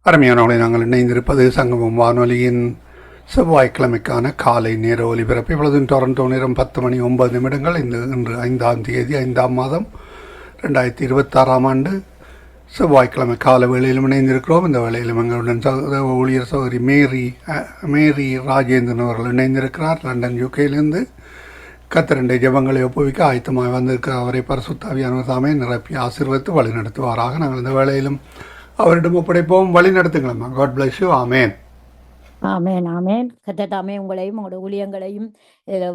அருமையானவர்களை நாங்கள் இணைந்திருப்பது சங்கமம் வானொலியின் செவ்வாய்க்கிழமைக்கான காலை நேர ஒலிபரப்பு. இப்பொழுது டொரண்டோ நேரம் 10:09. இன்று 5ஆம் தேதி 5ஆம் மாதம் 2026 செவ்வாய்க்கிழமை கால வேளையிலும் இணைந்திருக்கிறோம். இந்த வேளையிலும் எங்களுடன் ஊழியர் சகோதரி மேரி ராஜேந்திரன் அவர்கள் இணைந்திருக்கிறார். லண்டன் யூகேயிலிருந்து கத்திரண்டை ஜபங்களை ஒப்புவிக்க ஆயத்தமாக வந்திருக்கிற அவரை பரிசுத்தாவியானவர் தாமே நிரப்பி ஆசீர்வதித்து வழி நடத்துவாராக. நாங்கள் இந்த வேளையிலும் அவரிடம் ஒப்படைப்போம். வழி நடத்துங்களம்மா. God bless you. Amen. Amen amen. கர்த்தர் உங்களையும் உங்களோட ஊழியங்களையும்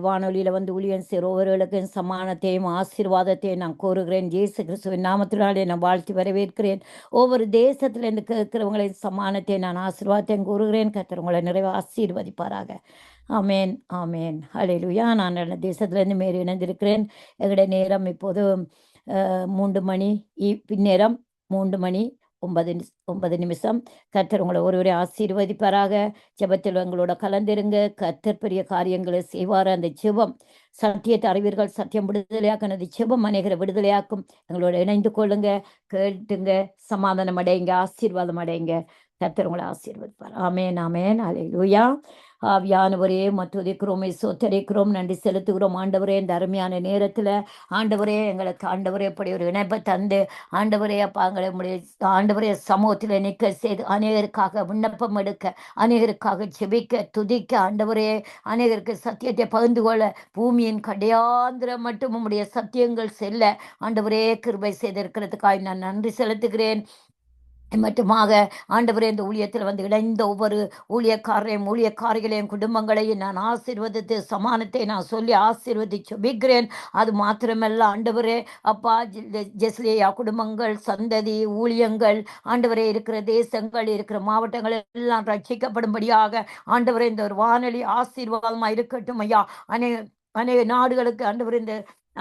வானொலியில் வந்து ஊழியம் செய்கிற ஒவ்வொருவர்களுக்கும் சமானத்தையும் ஆசீர்வாதத்தையும் நான் கோருகிறேன். இயேசு கிறிஸ்துவின் நாமத்தினாலே நான் வாழ்த்தி வரவேற்கிறேன். ஒவ்வொரு தேசத்திலிருந்து கேட்கிறவங்களையும் சமானத்தை நான் ஆசீர்வாதத்தையும் கூறுகிறேன். கர்த்தர் உங்களை நிறைய ஆசீர்வதிப்பாராக. ஆமேன் ஆமேன். ஹல்லேலூயா. நான் நல்ல தேசத்திலேருந்து மேறி இணைந்திருக்கிறேன். எங்களுடைய நேரம் இப்போது 3 மணி, பின்னேரம் 3 மணி 9 நிமிஷம். கர்த்தர் உங்களை ஒருவரை ஆசீர்வதிப்பாராக. ஜெபத்தில் எங்களோட கலந்திருங்க. கர்த்தர் பெரிய காரியங்களை செய்வார். அந்த ஜெபம் சத்தியத்தை அறிவீர்கள், சத்தியம் விடுதலையாக்கும். அந்த ஜெபம் அநேகரை விடுதலையாக்கும். எங்களோட இணைந்து கொள்ளுங்க, கேட்டுங்க, சமாதானம் அடையுங்க, ஆசீர்வாதம் அடையுங்க. கர்த்தர் உங்களை ஆசீர்வதிப்பார். ஆமேன் ஆமேன். ஹல்லேலூயா. ஆவியானவரே மற்றுதிக்கிறோம், சோத்தரிக்கிறோம், நன்றி செலுத்துகிறோம். ஆண்டவரே, இந்த அருமையான நேரத்தில் ஆண்டவரே எங்களுக்கு ஆண்டவரே இப்படி ஒரு இணைப்பை தந்து ஆண்டவரே அப்பா எங்களை ஆண்டவரே சமூகத்தில் நிற்க செய்து அநேகருக்காக விண்ணப்பம் எடுக்க, அநேகருக்காக செபிக்க, துதிக்க, ஆண்டவரே அநேகருக்கு சத்தியத்தை பகிர்ந்து கொள்ள, பூமியின் கடையாந்திரம் மட்டும் உம்முடைய சத்தியங்கள் செல்ல ஆண்டவரே கிருபை செய்திருக்கிறதுக்காக நான் நன்றி செலுத்துகிறேன். மட்டுமாக ஆண்டவரே இந்த ஊழியத்தில் வந்து இணைந்த ஒவ்வொரு ஊழியக்காரரையும் ஊழியக்காரிகளையும் குடும்பங்களையும் நான் ஆசீர்வதித்து சமானத்தை நான் சொல்லி ஆசீர்வதிச்சு ஜெபிக்கிறேன். அது மாத்திரமல்ல ஆண்டவரே அப்பா ஜெஸ்லியா குடும்பங்கள், சந்ததி, ஊழியங்கள், ஆண்டவரே இருக்கிற தேசங்கள், இருக்கிற மாவட்டங்கள் எல்லாம் ரட்சிக்கப்படும்படியாக ஆண்டவரே இந்த ஒரு வானொலி ஆசீர்வாதமா இருக்கட்டும் ஐயா. அநேக நாடுகளுக்கு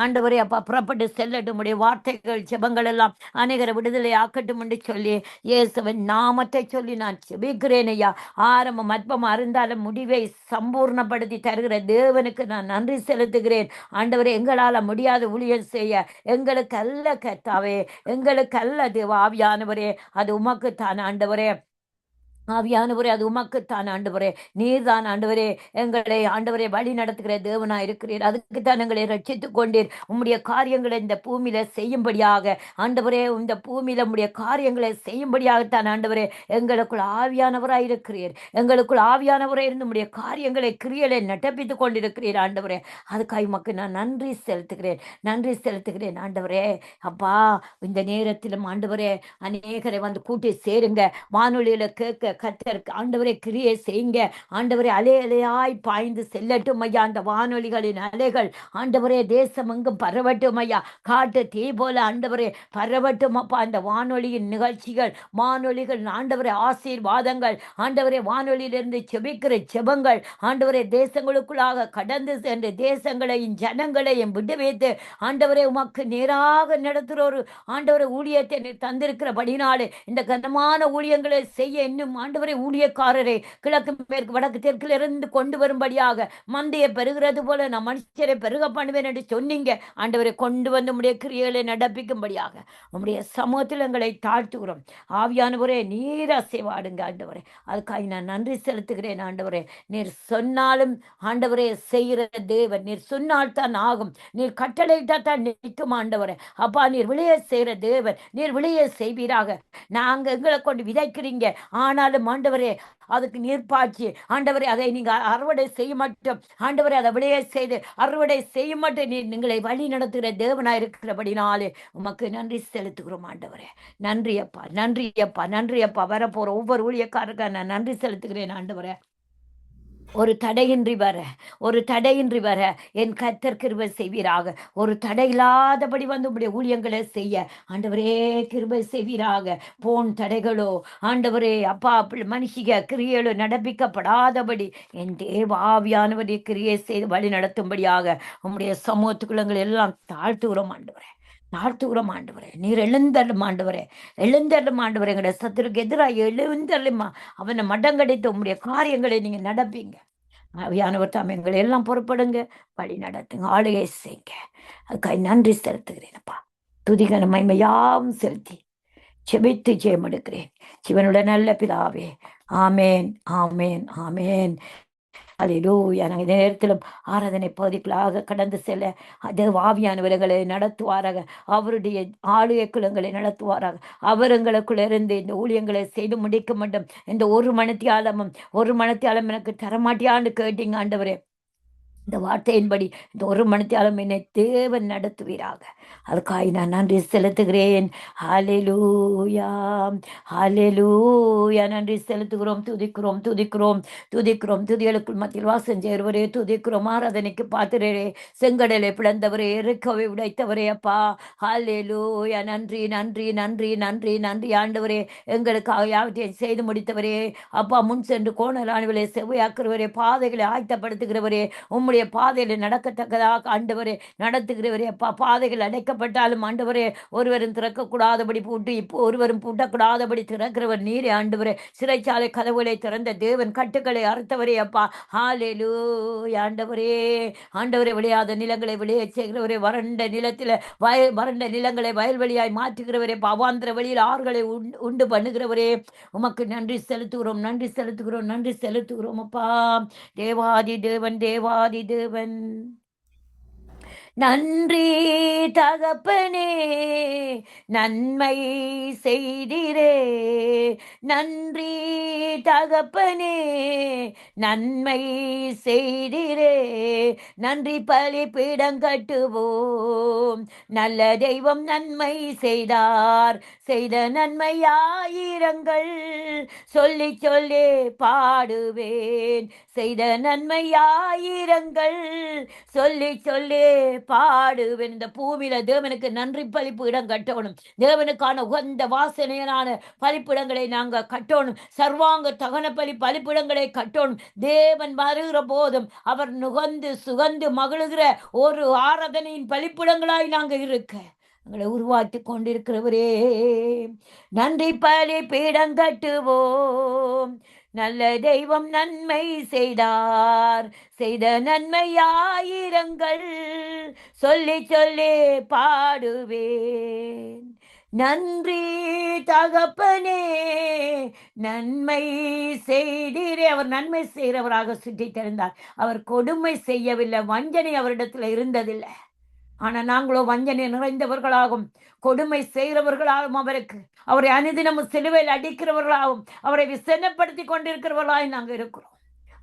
ஆண்டவரே அப்பா புறப்பட்டு செல்லட்டும். உடைய வார்த்தைகள் ஜெபங்கள் எல்லாம் அநேகரை விடுதலை ஆக்கட்டும் என்று சொல்லி இயேசுவின் நாமத்தை சொல்லி நான் ஜெபிக்கிறேன் ஐயா. ஆரம்பம் அற்பம் அறிந்தாலும் முடிவை சம்பூர்ணப்படுத்தி தருகிற தேவனுக்கு நான் நன்றி செலுத்துகிறேன். ஆண்டவரே எங்களால் முடியாத ஊழியம் செய்ய எங்களுக்கு அல்ல கர்த்தாவே, எங்களுக்கு அல்ல தேவ ஆவியானவரே, அது உமக்குத்தான் ஆண்டவரே. ஆவியானவரே அது உமக்குத்தான் ஆண்டவரே. நீர்தான் ஆண்டவரே எங்களை ஆண்டவரே வழி நடத்துகிற தேவனா இருக்கிறீர். அதுக்குத்தான் எங்களை ரட்சித்துக் கொண்டீர். உம்முடைய காரியங்களை இந்த பூமியில செய்யும்படியாக ஆண்டவரே, இந்த பூமியில உம்முடைய காரியங்களை செய்யும்படியாகத்தான் ஆண்டவரே எங்களுக்குள் ஆவியானவராய் இருக்கிறீர். எங்களுக்குள் ஆவியானவரே இருந்து உம்முடைய காரியங்களை கிரியலை நடப்பித்துக் கொண்டிருக்கிறீர் ஆண்டவரே. அதுக்காக உமக்கு நான் நன்றி செலுத்துகிறேன் ஆண்டவரே. அப்பா இந்த நேரத்திலும் ஆண்டவரே அநேகரை வந்து கூட்டி சேருங்க. வானொலியில கேட்க கர்த்தர் ஆண்டவரே கிரியை செய்யுங்க. ஆண்டவரே அலையாய் பாய்ந்து செல்லட்டும் ஐயா. அந்த வானொலிகளின் அலைகள் ஆண்டவரே தேசம் எங்கும் பரவட்டும் ஐயா. காட்டு தீ போல ஆண்டவரே பரவட்டும் அப்பா. அந்த வானொலியின் நிகழ்ச்சிகள், வானொலிகள் ஆண்டவரே ஆசீர்வாதங்கள், ஆண்டவரே வானொலியிலிருந்து செபிக்கிற செபங்கள் ஆண்டவரே தேசங்களுக்குள்ளாக கடந்து சென்று தேசங்களையும் ஜனங்களையும் விடுவித்து ஆண்டவரே உமக்கு நேராக நடத்துகிற ஒரு ஆண்டவரை ஊழியத்தை தந்திருக்கிறபடினாலே இந்த கனமான ஊழியங்களை செய்ய இன்னும் ஆண்டவரை ஊழியக்காரரை கிழக்கு மேற்கு வடக்கு தெற்கில் இருந்து கொண்டு வரும்படியாக மந்தையை பெருகிறது போல நான் மனுஷரை பெருக பண்ணுவேன் என்று சொன்னீங்க ஆண்டவரை. கொண்டு வந்து உடைய கிரியைகளை நடப்பிக்கும்படியாக உம்முடைய சமூகத்தில் எங்களை தாழ்த்துகிறோம். ஆவியானவரே நீர் அசைவாடுங்க ஆண்டவரே. அதுக்காக நான் நன்றி செலுத்துகிறேன் ஆண்டவரே. நீர் சொன்னாலும் ஆண்டவரே செய்கிற தேவன். நீர் சொன்னால் தான் ஆகும். நீர் கட்டளையிட்டா தான் நிற்கும் ஆண்டவரே. அப்பா நீர் விளைய செய்கிற தேவன். நீர் விளைய செய்வீராக. நாங்க எங்களை கொண்டு விதைக்கிறீங்க, ஆனாலும் ஆண்டவரே அதுக்கு நீர்ப்பாய்ச்சி ஆண்டவரே அதை நீங்க அறுவடை செய்ய மாட்டோம் ஆண்டவரே. அதை விளைய செய்து அறுவடை செய்ய மாட்டோம். நீங்களை வழி நடத்துகிற தேவனாய் இருக்கிறபடினாலே உமக்கு நன்றி செலுத்துகிறோம் ஆண்டவரே. நன்றி அப்பா, நன்றி அப்பா, நன்றி அப்பா. வரப்போற ஒவ்வொரு ஊழியக்காரருக்காக நான் நன்றி செலுத்துகிறேன் ஆண்டவரே. ஒரு தடையின்றி வர என் கர்த்தர் கிருபை செய்வீராக. ஒரு தடையில்லாதபடி வந்து உடைய ஊழியங்களை செய்ய ஆண்டவரே கிருபை செய்வீராக. போன் தடைகளோ ஆண்டவரே அப்பா மனுஷிக கிரியைகளோ நடப்பிக்கப்படாதபடி என் தேவ ஆவியானவரை கிரியை செய்து வழி நடத்தும்படியாக உம்முடைய சமூகத்துக்குள்ளங்கள் எல்லாம் தாழ்த்துகிறோம் ஆண்டவரே. நீர் எழுந்தள்ளும் ஆண்டவரே. எங்களுடைய சத்துருக்கு எதிராக எழுந்தள்ளுமா. அவனை மடங்கடித்து உம்முடைய காரியங்களை நீங்க நடப்பீங்க. ஆவியானவர் தாம் எங்களை எல்லாம் பொறுப்படுங்க, வழி நடத்துங்க, ஆளுகை செய்யுங்க. அதுக்காக நன்றி செலுத்துகிறேனப்பா. துதிகன மகிமையாவும் செலுத்தி செபித்து ஜெயமெடுக்கிறேன் சிவனுடைய நல்ல பிதாவே. ஆமேன், ஆமேன், ஆமேன். அல்லேலூயா. நாங்கள் இந்த நேரத்திலும் ஆராதனை பகுதிகளாக கடந்து செல்ல ஆவியானவர்களை நடத்துவாராக. அவருடைய ஆளுகை குலங்களை நடத்துவாராக. அவர் எங்களுக்குள்ள இருந்து இந்த ஊழியங்களை செய்து முடிக்க மாட்டோம். இந்த ஒரு மணித்தியாலம் எனக்கு தரமாட்டியான்னு கேட்டீங்க ஆண்டவரே. இந்த வார்த்தையின்படி இந்த ஒரு மணித்தியாலம் என்னை தேவன் நடத்துவீராக. அதுக்காக நான் நன்றி செலுத்துகிறேன். ஹalleluya, ஹalleluya. நன்றி செலுத்துகிறோம், துதிக்கிறோம், துதிக்கிறோம், துதிக்கிறோம். துதிகளுக்குள் மத்தியில் வாசம் செய்கிறவரே துதிக்கிறோம். ஆராதனைக்கு பாத்திரரே, செங்கடலை பிளந்தவரே, எரிக்கோவை உடைத்தவரே அப்பா. ஹalleluya. நன்றி, நன்றி, நன்றி, நன்றி, நன்றி ஆண்டவரே. எங்களுக்காக யாவற்றையும் செய்து முடித்தவரே அப்பா. முன் சென்று கோணலானவர்களே செவ்வையாக்குறவரே, பாதைகளை ஆயத்தப்படுத்துகிறவரே, உம்முடைய பாதையில் நடக்கத்தக்கதாக ஆண்டவரே நடத்துகிறவரே அப்பா. பாதைகள் அடைக்கப்பட்டாலும் ஆண்டவரே ஒருவரும் திறக்கக்கூடாதபடி பூட்டி, இப்போ ஒருவரும் பூட்டக்கூடாதபடி திறக்கிறவர் நீரே ஆண்டவரே. சிறைச்சாலை கதவுகளை திறந்த தேவன், கட்டுக்களை அறுத்தவரே அப்பா. ஹalleluya ஆண்டவரே. ஆண்டவரே, விளையாத நிலங்களை விளைய செய்கிறவரே, வறண்ட நிலங்களை வயல்வெளியாய் மாற்றுகிறவரே, அவாந்திர வழியில் ஆறுகளை உண்டு பண்ணுகிறவரே, உமக்கு நன்றி செலுத்துகிறோம், நன்றி செலுத்துகிறோம், நன்றி செலுத்துகிறோம் அப்பா. தேவாதி தேவன், தேவாதி தேவன். நன்றி தகப்பனே, நன்மை செய்திரே. நன்றி தகப்பனே, நன்மை செய்திரே. நன்றி பலிபீடம் கட்டுவோம். நல்ல தெய்வம் நன்மை செய்தார். செய்த நன்மையாயிரங்கள் சொல்லி சொல்லி பாடுவேன். செய்த நன்மையாயிரங்கள் சொல்லி சொல்லி பாடுவேன். இந்த பூமியில தேவனுக்கு நன்றி பலிப்பீடம் கட்டணும். தேவனுக்கான உகந்த வாசனையான பலிப்பீடங்களை நாங்க கட்டணும். சர்வாங்க தகன பலிப்பீடங்களை கட்டணும். தேவன் வருகிற போதும் அவர் நுகர்ந்து சுகந்து மகிழுகிற ஒரு ஆராதனையின் பலிப்பீடங்களாய் நாங்க இருக்க எங்களை உருவாக்கி கொண்டிருக்கிறவரே, நன்றி பலிப்பீடம் கட்டுவோம். நல்ல தெய்வம் நன்மை செய்தார். செய்த நன்மையாயிரங்கள் சொல்லி சொல்லி பாடுவேன். நன்றி தகப்பனே, நன்மை செய்தீரே. அவர் நன்மை செய்கிறவராக சுற்றி தெரிந்தார். அவர் கொடுமை செய்யவில்லை, வஞ்சனை அவரிடத்துல இருந்ததில்லை. ஆனா நாங்களோ வஞ்சனை நிறைந்தவர்களாகும், கொடுமை செய்கிறவர்களாகும், அவரை அனுதினமும் சிலுவையில் அடிக்கிறவர்களாகவும் அவரை விசனப்படுத்தி கொண்டிருக்கிறவர்களாய் நாங்கள் இருக்கிறோம்.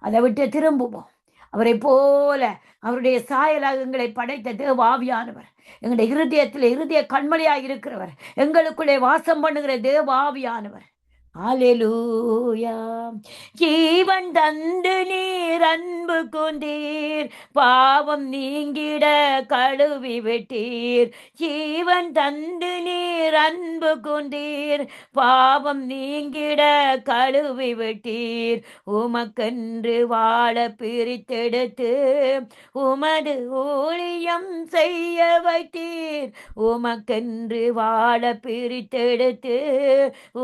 அதை விட்டு திரும்புவோம். அவரை போல அவருடைய சாயலாகங்களை படைத்த தேவ ஆவியானவர், எங்களுடைய இருதய கண்மலையாய் இருக்கிறவர், எங்களுக்குள்ளே வாசம் பண்ணுகிற தேவ ஆவியானவர். ஹalleluya. ஜீவன் தந்து நீர் அன்பு கொண்டீர், பாவம் நீங்கிட கழுவி விட்டீர். ஜீவன் தந்து நீர் அன்பு கொண்டீர், பாவம் நீங்கிட கழுவி விட்டீர். உமக்கென்று வாழ பிரித்தெடுத்து உமது ஊழியம் செய்ய வைத்தீர். உமக்கென்று வாழ பிரித்தெடுத்து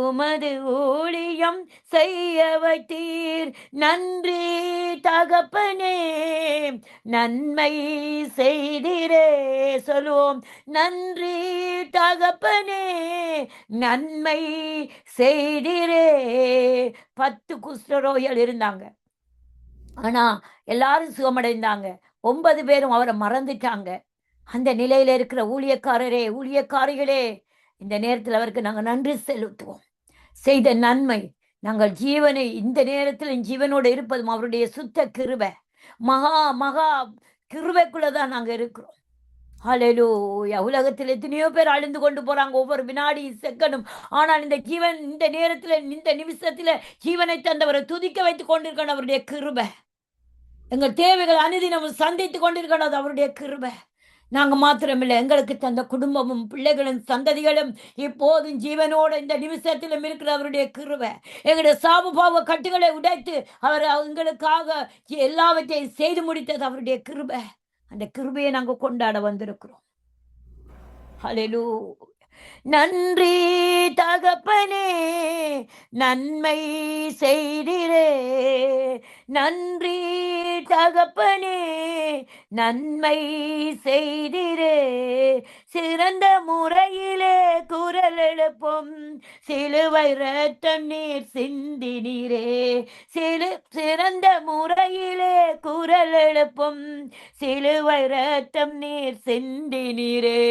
உமது ஊழியம் செய்ய வைத்தீர். நன்றி தகப்பனே, நன்மை செய்திரே. சொல்லுவோம், நன்றி தகப்பனே, நன்மை செய்திரே. 10 குஷ்டரோகிகள் இருந்தாங்க, ஆனா எல்லாரும் சுகமடைந்தாங்க. 9 பேரும் அவரை மறந்துட்டாங்க. அந்த நிலையில இருக்கிற ஊழியக்காரிகளே, இந்த நேரத்தில் அவருக்கு நாங்கள் நன்றி செலுத்துவோம். செய்த நன்மை, நாங்கள் ஜீவனை இந்த நேரத்தில் ஜீவனோடு இருப்பதும் அவருடைய சுத்த கிருபை, மகா கிருபைக்குள்ளதான் நாங்க இருக்கிறோம். ஹalleluya. உலகத்தில் எத்தனையோ பேர் அழிந்து கொண்டு போறாங்க ஒவ்வொரு வினாடி செகண்டும். ஆனால் இந்த நேரத்தில் இந்த நிமிஷத்துல ஜீவனை தந்தவரை துதிக்க வைத்துக் கொண்டிருக்கணும் அவருடைய கிருபை. எங்கள் தேவைகள் அனுதினமும் சந்தித்துக் கொண்டிருக்கணும் அவருடைய கிருபை. நாங்க மாத்திரமில்லை, எங்களுக்கு தந்த குடும்பமும் பிள்ளைகளும் சந்ததிகளும் இப்போதும் ஜீவனோட இந்த நிமிஷத்திலும் இருக்கிற அவருடைய கிருபை. எங்களுடைய சாவு பாவ கட்டுகளை உடைத்து அவர் எங்களுக்காக எல்லாவற்றையும் செய்து முடித்தது அவருடைய கிருபை. அந்த கிருபையை நாங்க கொண்டாட வந்திருக்கிறோம். ஹalleluya. நன்றி தகப்பனே, நன்மை செய்திரே. நன்றி தகப்பனே, நன்மை செய்திரே. சிறந்த முறையிலே குரல் எழுப்பும், சிலுவை ரத்தம் நீர் சிந்தினீரே. சிறந்த முறையிலே குரல் எழுப்பும், சிலுவை ரத்தம் நீர் சிந்தினீரே.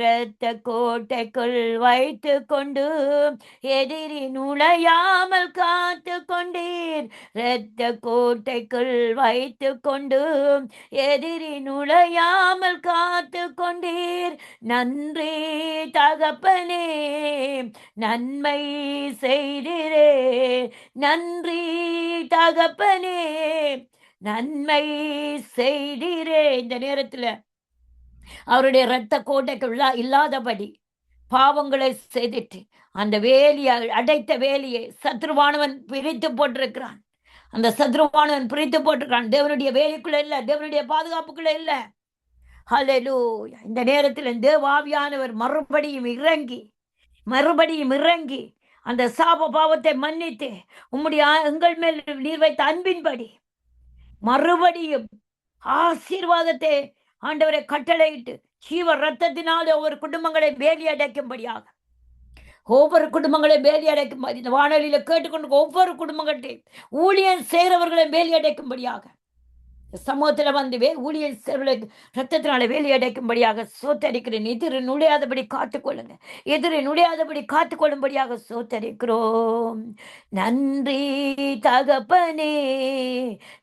இரத்த கோட்டைக்குள் வைத்து கொண்டு எதிரி நுழையாமல் காத்து கொண்டீர். இரத்த கோட்டைக்குள் வைத்து கொண்டு எதிரி நுழையாமல் காத்து கொண்டீர். நன்றி தகப்பனே, நன்மை செய்திரே. நன்றி தகப்பனே, நன்மை செய்திரே. இந்த நேரத்துல அவருடைய இரத்த கோட்டைக்குள் இல்லாதபடி பாவங்களை செய்துட்டு அந்த வேலியை, அடைத்த வேலியை சத்ருவானவன் பிரித்து போட்டிருக்கிறான். அந்த சத்ருவானவன் பிரித்து போட்டிருக்கிறான். தேவனுடைய வேலிக்குள்ள இல்ல, தேவனுடைய பாதுகாப்புக்குள்ள இல்ல. ஹல்லேலூயா. இந்த நேரத்தில் தேவாவியானவர் மறுபடியும் இறங்கி அந்த சாப பாவத்தை மன்னித்து உம்முடைய எங்கள் மேல் நீர் வைத்த அன்பின்படி மறுபடியும் ஆசீர்வாதத்தை ஆண்டவரை கட்டளையிட்டு ஜீவ ரத்தத்தினாலே ஒவ்வொரு குடும்பங்களை வேலி அடைக்கும்படியாக, ஒவ்வொரு குடும்பங்களை வேலி அடைக்கும்படி, இந்த வானொலியில கேட்டுக்கொண்டு ஒவ்வொரு குடும்பங்களையும் ஊழியம் செய்கிறவர்களை வேலி அடைக்கும்படியாக, சமூகத்துல வந்து ஊழியம் செய்கிறவர்களை ரத்தத்தினால வேலி அடைக்கும்படியாக சோத்தரிக்கிறேன். எதிரி நுழையாதபடி காத்துக்கொள்ளுங்க, எதிரி நுழையாதபடி காத்துக்கொள்ளும்படியாக சோத்தரிக்கிறோம். நன்றி தகப்பனே,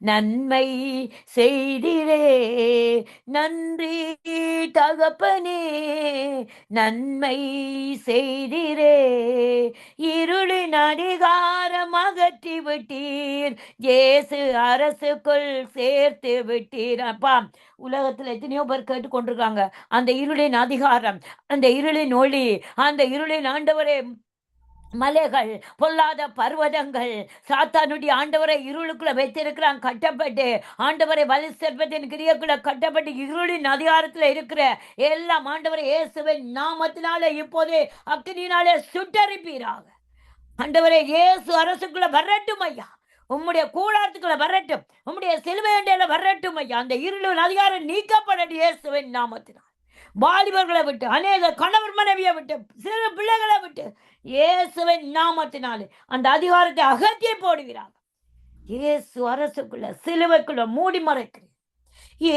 நன்மை செய்திரே. நன்றி தகப்பனே, நன்மை செய்திரே. இருளின் அதிகாரம் அகற்றி விட்டீர், இயேசு அரசுக்குள் சேர்த்து விட்டீரப்பா. உலகத்துல எத்தனையோ பேர் கேட்டுக்கொண்டிருக்காங்க. அந்த இருளின் அதிகாரம், அந்த இருளின் ஒளி, அந்த இருளின் ஆண்டவரே மலைகள், பொல்லாத பர்வதங்கள், சாத்தானுடைய ஆண்டவரை இருளுக்குள்ள வைத்திருக்கிறான் கட்டப்பட்டு. ஆண்டவரை வலி செல்வத்தின் கிரியக்குள்ள கட்டப்பட்டு இருளின் அதிகாரத்துல இருக்கிற எல்லாம் ஆண்டவரை இயேசுவின் நாமத்தினாலே இப்போதே அக்கினியினாலே சுட்டரிப்பீராக. ஆண்டவரே இயேசு அரசுக்குள்ள வரட்டும் ஐயா, உம்முடைய கூடாரத்துக்குள்ள வரட்டும், உம்முடைய சிலுவை அண்டையில வரட்டும் ஐயா. அந்த இருளின் அதிகாரம் நீக்கப்படட்டும் இயேசுவின் நாமத்தினால். வாலிபர்களை விட்டு, அநேக கணவர் மனைவியை விட்டு, சிறு பிள்ளைகளை விட்டு இயேசுவின் நாமத்தினாலே அந்த அதிகாரத்தை அகற்றி போடுகிறார். இயேசு அரசுக்குள்ள சிலுவைக்குள்ள மூடி மறைக்கிறேன்.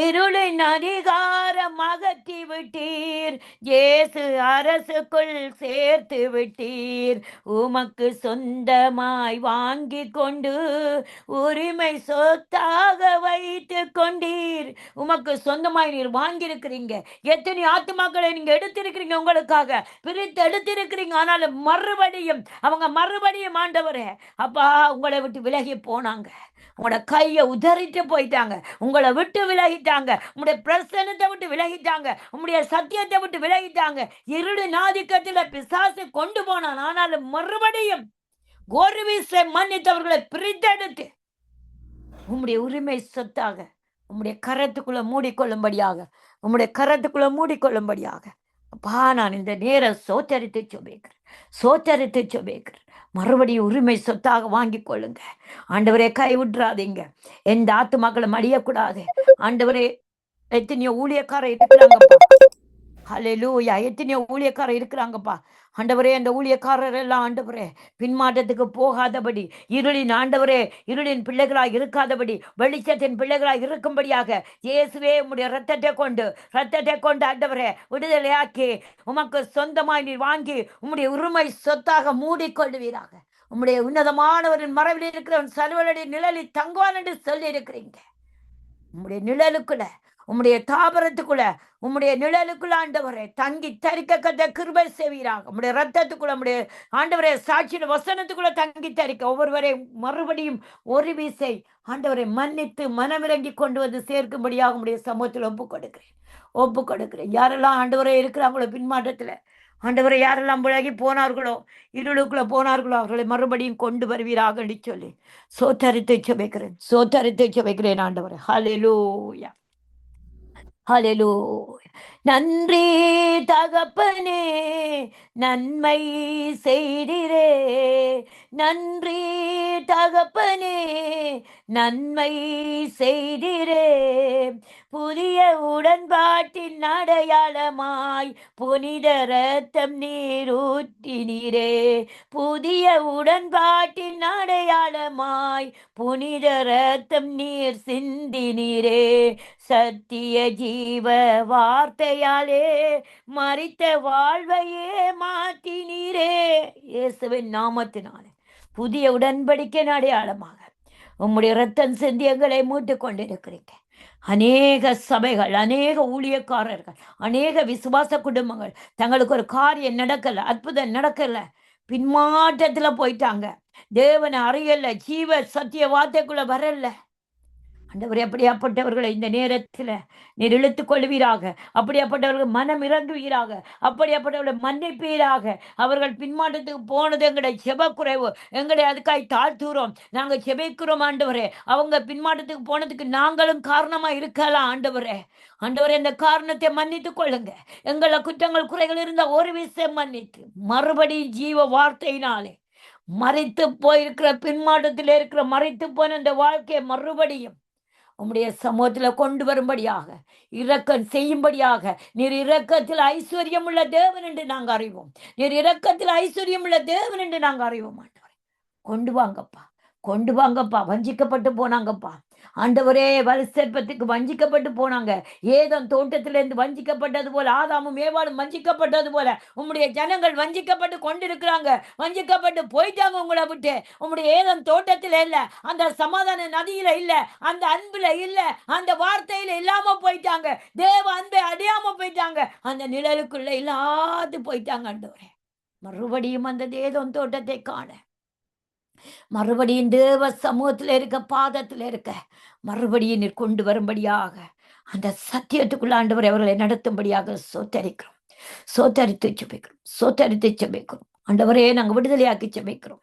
இருளின் அதிகாரம் அகற்றி விட்டீர், இயேசு அரசுக்குள் சேர்த்து விட்டீர். உமக்கு சொந்தமாய் வாங்கி கொண்டு உரிமை சொத்தாக வைத்து கொண்டீர். உமக்கு சொந்தமாய் நீர் வாங்கி இருக்கிறீங்க. எத்தனை ஆத்துமாக்களை நீங்க எடுத்திருக்கிறீங்க, உங்களுக்காக பிரித்து எடுத்திருக்கிறீங்க. ஆனாலும் அவங்க மறுபடியும் ஆண்டவரே அப்பா உங்களை விட்டு விலகி போனாங்க. உங்களோட கையை உதறிட்டு போயிட்டாங்க, உங்களை விட்டு விலகிட்டாங்க, உங்களுடைய பிரசன்னத்தை விட்டு விலகிட்டாங்க, உங்களுடைய சத்தியத்தை விட்டு விலகிட்டாங்க. இருளின் ஆதிக்கத்தில் பிசாசு கொண்டு போனான். ஆனாலும் மறுபடியும் ஒரு வீசை மன்னித்தவர்களை பிரித்தெடுத்து உம்முடைய உரிமை சொத்தாக உம்முடைய கரத்துக்குள்ள மூடிக்கொள்ளும்படியாக அப்பா நான் இந்த நேரம் சோத்தரித்து சொபேக்கிறேன். மறுபடியும் உரிமை சொத்தாக வாங்கி கொள்ளுங்க ஆண்டவரே. கைவிட்றாதீங்க, எந்த ஆத்துமாக்களும் அழியக்கூடாது ஆண்டவரே. எத்தனையோ ஊழியக்காரர் இருக்கிறாங்கப்பா, ஹல்லேலூயா, எத்தனையோ ஊழியக்காரர் இருக்கிறாங்கப்பா ஆண்டவரே. அந்த ஊழியக்காரர் எல்லாம் ஆண்டவரே பின்மாற்றத்துக்கு போகாதபடி, இருளின் பிள்ளைகளாய் இருக்காதபடி வெளிச்சத்தின் பிள்ளைகளாய் இருக்கும்படியாக இயேசுவே உம்முடைய ரத்தத்தை கொண்டு ஆண்டவரே விடுதலையாக்கி உமக்கு சொந்தமாய் நீர் வாங்கி உம்முடைய உரிமை சொத்தாக மூடிக்கொள்வீராக. உம்முடைய உன்னதமானவரின் மறைவில் இருக்கிறவன் சர்வனுடைய நிழலில் தங்குவான் என்று சொல்லி இருக்கிறீங்க. உம்முடைய நிழலுக்குள்ள, உம்முடைய தாபரத்துக்குள்ள, உம்முடைய நிழலுக்குள்ள ஆண்டவரே தங்கி தரிக்க கத்த கிருபை செய்வீராக. உம்முடைய ரத்தத்துக்குள்ள, உம்முடைய ஆண்டவரே சாட்சியின் வசனத்துக்குள்ள தங்கி தரிக்க ஒவ்வொருவரை மறுபடியும் ஒரு வீசை ஆண்டவரை மன்னித்து மனமிறங்கி கொண்டு வந்து சேர்க்கும்படியாக உம்முடைய சமூகத்தில் ஒப்பு கொடுக்கிறேன். யாரெல்லாம் ஆண்டவரே இருக்கிறாங்களோ பின்மாற்றத்துல, ஆண்டவரை யாரெல்லாம் விலகி போனார்களோ, இருளுக்குள்ள போனார்களோ, அவர்களை மறுபடியும் கொண்டு வருவீராக சொல்லி சோத்தரித்து வைக்கிறேன் ஆண்டவரை. ஹல்லேலூயா, ஹல்லேலூயா. நன்றி தகப்பனே, நன்மை செய்திரே. நன்றி தகப்பனே, நன்மை செய்திரே. புதிய உடன்பாட்டின் அடையாளமாய் புனித ரத்தம் நீரூற்றினீரே. புதிய உடன்பாட்டின் அடையாளமாய் புனித ரத்தம் நீர் சிந்தினீரே. சத்திய ஜீவ வார்த்தையாலே மரித்த வாழ்வையே மாற்றினீரே. இயேசுவின் நாமத்தினாலே புதிய உடன்படிக்கையின் அடையாளமாக உம்முடைய ரத்தம் சிந்தி எங்களை மீட்டுக் கொண்டிருக்கிறீங்க. அநேக சபைகள், அநேக ஊழியக்காரர்கள், அநேக விசுவாச குடும்பங்கள் தங்களுக்கு ஒரு காரியம் நடக்கல, அற்புதம் நடக்கல, பின்மாற்றத்துல போயிட்டாங்க. தேவனை அறியல, ஜீவ சத்திய வார்த்தைக்குள்ள வரல. ஆண்டவரே, அப்படியாப்பட்டவர்களை இந்த நேரத்தில் நீர் இழுத்துக் கொள்வீராக. அப்படியாப்பட்டவர்கள் மனம் இறங்குவீராக. அப்படியாப்பட்டவர்களை மன்னிப்பீராக. அவர்கள் பின்மாற்றத்துக்கு போனது எங்களுடைய செப குறைவு, எங்களை அதுக்காய் தாழ்த்துகிறோம். நாங்கள் செபிக்கிறோம் ஆண்டவரே. அவங்க பின்மாற்றத்துக்கு போனதுக்கு நாங்களும் காரணமா இருக்கலாம் ஆண்டவரே. ஆண்டவரே, இந்த காரணத்தை மன்னித்துக் கொள்ளுங்க. எங்களை குற்றங்கள் குறைகள் இருந்த ஒரு விஷயம் மன்னித்து மறுபடியும் ஜீவ வார்த்தையினாலே மறைத்து போயிருக்கிற பின்மாற்றத்தில் இருக்கிற மறைத்து போன இந்த வாழ்க்கையை மறுபடியும் உம்முடைய சமூகத்தில் கொண்டு வரும்படியாக, இரக்கம் செய்யும்படியாக, நீர் இரக்கத்தில் ஐஸ்வர்யம் உள்ள தேவன் என்று நாங்கள் அறிவோம். நீர் இரக்கத்தில் ஐஸ்வர்யம் உள்ள தேவன் என்று நாங்கள் அறிவோம். ஆண்டவரே, கொண்டு வாங்கப்பா, கொண்டு வாங்கப்பா. வஞ்சிக்கப்பட்டு போனாங்கப்பா ஆண்டவரே. வலுசற்பத்துக்கு வஞ்சிக்கப்பட்டு போனாங்க. ஏதம் தோட்டத்திலிருந்து வஞ்சிக்கப்பட்டது போல, ஆதாமும் ஏவாளும் வஞ்சிக்கப்பட்டது போல உம்முடைய ஜனங்கள் வஞ்சிக்கப்பட்டு கொண்டிருக்கிறாங்க. வஞ்சிக்கப்பட்டு போயிட்டாங்க உங்களை விட்டு. உம்முடைய ஏதம் தோட்டத்துல இல்ல, அந்த சமாதான நதியில இல்ல, அந்த அன்புல இல்ல, அந்த வார்த்தையில இல்லாம போயிட்டாங்க. தேவ அன்பை அடையாம போயிட்டாங்க. அந்த நிழலுக்குள்ள இல்லாது போயிட்டாங்க ஆண்டவரே. மறுபடியும் அந்த ஏதம் தோட்டத்தை காண, மறுபடியும் தேவ சமூகத்தில் இருக்க, பாதத்தில் இருக்க மறுபடியும் நீர் கொண்டு வரும்படியாக, அந்த சத்தியத்துக்குள்ள ஆண்டவரை அவர்களை நடத்தும்படியாக சோத்தரிக்கிறோம். சோத்தரித்து செபிக்கிறோம். சோத்தரித்து செபிக்கிறோம். ஆண்டவரே, நாங்கள் விடுதலையாக்கி செபிக்கிறோம்.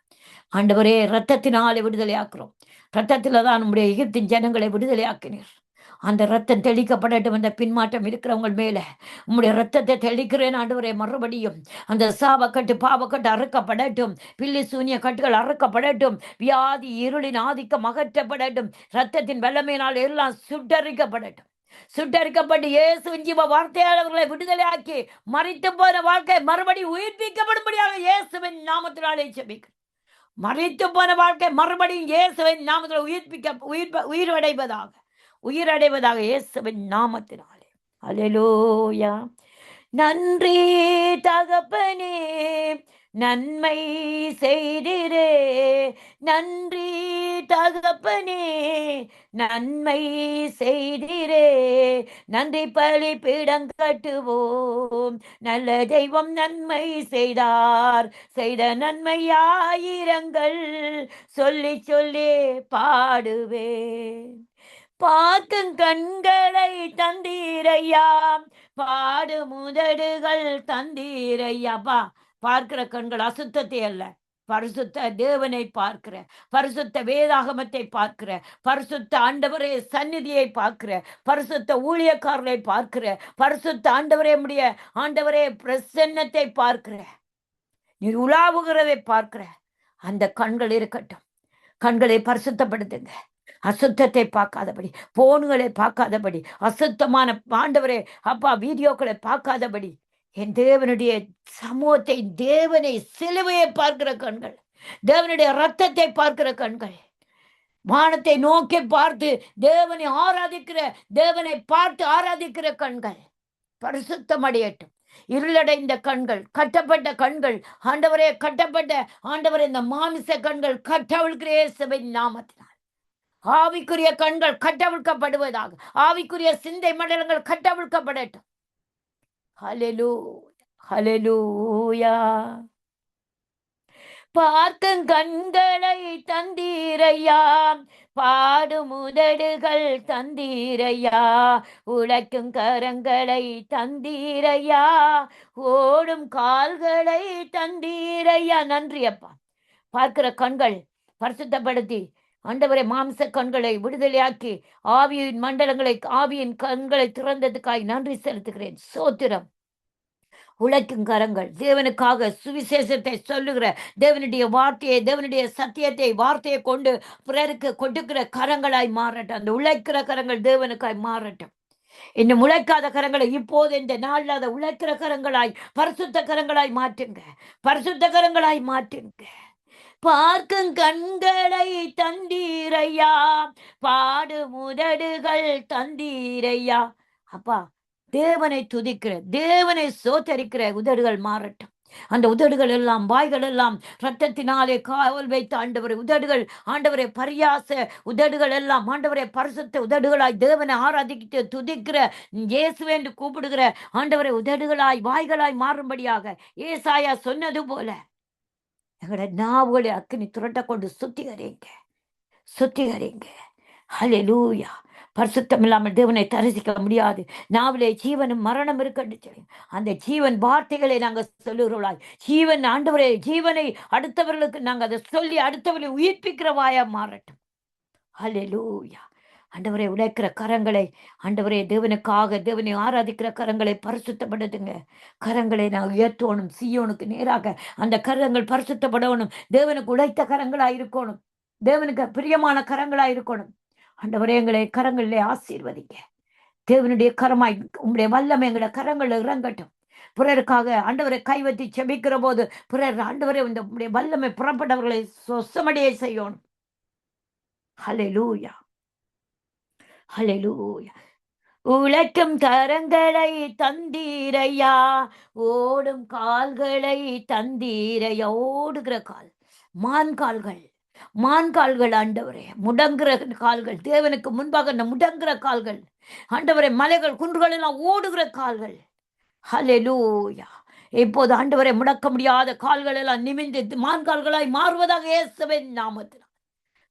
ஆண்டவரே, ரத்தத்தினாலே விடுதலையாக்குறோம். ரத்தத்தில தான் நம்முடைய எகிப்தின் ஜனங்களை விடுதலையாக்கினீர். அந்த ரத்தம் தெளிக்கப்படட்டும். அந்த பின்மாற்றம் இருக்கிறவங்க மேல உம்முடைய ரத்தத்தை தெளிக்கிறேன் ஆண்டவரே. மறுபடியும் அந்த சாபக்கட்டு பாவக்கட்டு அறுக்கப்படட்டும். பில்லி சூனிய கட்டுகள் அறுக்கப்படட்டும். வியாதி இருளின் ஆதிக்கம் அகற்றப்படட்டும். ரத்தத்தின் வல்லமையினால் எல்லாம் சுட்டரிக்கப்படட்டும். சுட்டரிக்கப்பட்டு இயேசுவின் ஜீவ வார்த்தையால் அவர்களை விடுதலையாக்கி மரித்து போன வாழ்க்கை மறுபடியும் உயிர்ப்பிக்கப்படும்படியாக இயேசுவின் நாமத்தினாலே ஜெபிக்கிறேன். மரித்து போன வாழ்க்கை மறுபடியும் இயேசுவின் நாமத்தில் உயிரடைவதாக, உயிரடைவதாக இயேசுவின் நாமத்தினாலே. அல்லேலூயா. நன்றி தகப்பனே, நன்மை செய்திரே. நன்றி தகப்பனே, நன்மை செய்திரே. நன்றி பலிபீடம் கட்டுவோம். நல்ல தெய்வம் நன்மை செய்தார். செய்த நன்மை ஆயிரங்கள் சொல்லி சொல்லி பாடுவேன். பார்க்கும் கண்களை தந்தீரையா, பாடு முதடுகள் தந்தீரையாப்பா. பார்க்கிற கண்கள் அசுத்தத்தை அல்ல, பரிசுத்த தேவனை பார்க்கிற, பரிசுத்த வேதாகமத்தை பார்க்கிற, பரிசுத்த ஆண்டவரே சந்நிதியை பார்க்கிற, பரிசுத்த ஊழியக்காரரை பார்க்கிற, பரிசுத்த ஆண்டவரே முடிய ஆண்டவரே பிரசன்னத்தை பார்க்கிற, நீர் உலாவுகிறதை பார்க்கிற அந்த கண்கள் இருக்கட்டும். கண்களை பரிசுத்தப்படுத்துங்க. அசுத்தத்தை பார்க்காதபடி, போன்களை பார்க்காதபடி, அசுத்தமான ஆண்டவரே அப்பா வீடியோக்களை பார்க்காதபடி, என் தேவனுடைய சமூகத்தை, தேவனை சிலுவையை பார்க்கிற கண்கள், தேவனுடைய ரத்தத்தை பார்க்கிற கண்கள், வானத்தை நோக்கி பார்த்து தேவனை ஆராதிக்கிற, தேவனை பார்த்து ஆராதிக்கிற கண்கள் பரிசுத்தம் அடையட்டும். இருளடைந்த கண்கள், கட்டப்பட்ட கண்கள் ஆண்டவரே, கட்டப்பட்ட ஆண்டவரே இந்த மாமிச கண்கள் கட்டவிழ்கிற இயேசுவின் நாமத்தினால் ஆவிக்குரிய கண்கள் கட்டவிழ்க்கப்படுவதாக. ஆவிக்குரிய சிந்தை மண்டலங்கள் கட்டவிழ்க்கப்படட்டும். ஹல்லேலூயா, ஹல்லேலூயா. பார்க்கும் கண்களை தந்தீரையா, பாடும் உதடுகள் தந்தீரையா, உழைக்கும் கரங்களை தந்தீரையா, ஓடும் கால்களை தந்தீரையா. நன்றி அப்பா. பார்க்கிற கண்கள் பரிசுத்தப்படுத்தி ஆண்டவரே மாம்ச கண்களை விடுதலையாக்கி ஆவியின் மண்டலங்களை, ஆவியின் கண்களை திறந்ததுக்காய் நன்றி செலுத்துகிறேன். சோத்திரம். உழைக்கும் கரங்கள், தேவனுக்காக சுவிசேஷத்தை சொல்லுகிற, தேவனுடைய வார்த்தையை, தேவனுடைய சத்தியத்தை, வார்த்தையை கொண்டு பிறருக்கு கொடுக்கிற கரங்களாய் மாறட்டும். அந்த உழைக்கிற கரங்கள் தேவனுக்காய் மாறட்டும். இன்னும் உழைக்காத கரங்களை இப்போது இந்த நாளில் அதை உழைக்கிற கரங்களாய், பரிசுத்த கரங்களாய் மாற்றுங்க. பரிசுத்த கரங்களாய் மாற்றுங்க. பார்க்கும் கண்களை தந்தீரையா, பாடும் உதடுகள் தந்தீரையா. அப்பா, தேவனை துதிக்கிற, தேவனை சோத்தரிக்கிற உதடுகள் மாறட்டும். அந்த உதடுகள் எல்லாம், வாய்கள் எல்லாம் ரத்தத்தினாலே காவல் வைத்த ஆண்டவரை உதடுகள், ஆண்டவரை பரியாச உதடுகள் எல்லாம், ஆண்டவரை பரிசுத்த உதடுகளாய் தேவனை ஆராதித்து துதிக்கிற, இயேசுவே என்று கூப்பிடுகிற ஆண்டவரை உதடுகளாய், வாய்களாய் மாறும்படியாக ஏசாயா சொன்னது போல எங்களோட நாவுகளை அக்கினி துரட்ட கொண்டு சுத்திகரிங்க, சுத்திகரிங்க. ஹல்லேலூயா. பரிசுத்தம் இல்லாமல் தேவனை தரிசிக்க முடியாது. நாவிலே ஜீவனும் மரணம் இருக்கட்டும் சொல்லி அந்த ஜீவன் வார்த்தைகளை நாங்கள் சொல்லுகிறோம். ஜீவன் ஆண்டவரே, ஜீவனை அடுத்தவர்களுக்கு நாங்கள் அதை சொல்லி அடுத்தவர்களை உயிர்ப்பிக்கிற வாயா மாறட்டும். ஹல்லேலூயா. ஆண்டவரை உழைக்கிற கரங்களை, ஆண்டவரே தேவனுக்காக தேவனை ஆராதிக்கிற கரங்களை பரிசுத்தப்படுத்துங்க. கரங்களை நான் உயர்த்தணும். சீயோனுக்கு நேராக அந்த கரங்கள் பரிசுத்தப்படணும். தேவனுக்கு உழைத்த கரங்களாய் இருக்கணும். தேவனுக்கு பிரியமான கரங்களாய் இருக்கணும். ஆண்டவரே, எங்களை கரங்களிலே ஆசீர்வதிங்க. தேவனுடைய கரமாய் உங்களுடைய வல்லமை எங்களை கரங்களில் இறங்கட்டும். பிறருக்காக ஆண்டவரை கைவத்தி செபிக்கிற போது பிறர் ஆண்டவரை இந்த உங்களுடைய வல்லமை புறப்பட்டவர்களை சொசமடியை செய்யணும். ஹல்லேலூயா, ஹல்லேலூயா. உழைக்கும் கரங்களை தந்தீரையா, ஓடும் கால்களை தந்தீரையா. ஓடுகிற கால், மான் கால்கள், மான் கால்கள் ஆண்டவரே, முடங்குற கால்கள், தேவனுக்கு முன்பாக அந்த முடங்குற கால்கள் ஆண்டவரே, மலைகள் குன்றுகள் எல்லாம் ஓடுகிற கால்கள். ஹல்லேலூயா. இப்போது ஆண்டவரை முடக்க முடியாத கால்கள் எல்லாம் நிமிந்து மான் கால்களாய் மாறுவதாக இயேசுவின் நாமத்தில்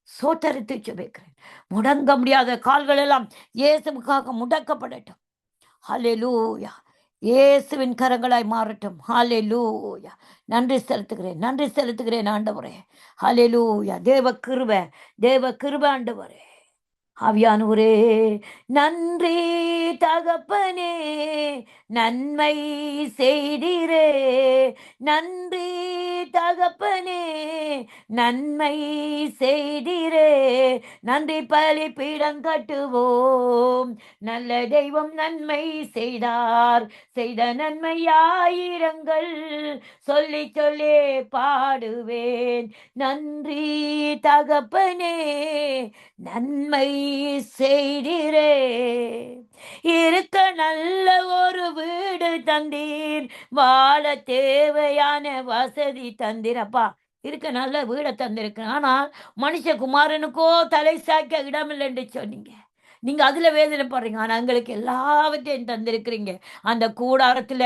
சோத்தரித்து ஜெபிக்கிறேன். முடங்க முடியாத கால்கள் எல்லாம் இயேசுவுக்காக முடக்கப்படட்டும். ஹல்லேலூயா. இயேசுவின் கரங்களாய் மாறட்டும். ஹல்லேலூயா. நன்றி செலுத்துகிறேன், நன்றி செலுத்துகிறேன் ஆண்டவரே. ஹல்லேலூயா. தேவ கிருபை, தேவ கிருபை ஆண்டவரே. ஆவியானவரே நன்றி தகப்பனே, நன்மை செய்தீரே. நன்றி தகப்பனே, நன்மை செய்தீரே. நன்றி பலிபீடம் கட்டுவோம், நல்ல தெய்வம் நன்மை செய்தார். செய்த நன்மை ஆயிரங்கள் சொல்லி சொல்லி பாடுவேன். நன்றி தகப்பனே, நன்மை செய்தீரே. இருக்க நல்ல ஒரு வீடு தந்தீர், வாழ தேவையான வசதி தந்தீர். அப்பா, இருக்க நல்ல வீடை தந்திருக்கிறேன், ஆனால் மனுஷகுமாரனுக்கோ தலை சாய்க்க இடமில்லைன்னு சொன்னீங்க. நீங்க அதுல வேதனைப்படுறீங்க, ஆனா எங்களுக்கு எல்லாவற்றையும் தந்திருக்கிறீங்க. அந்த கூடாரத்துல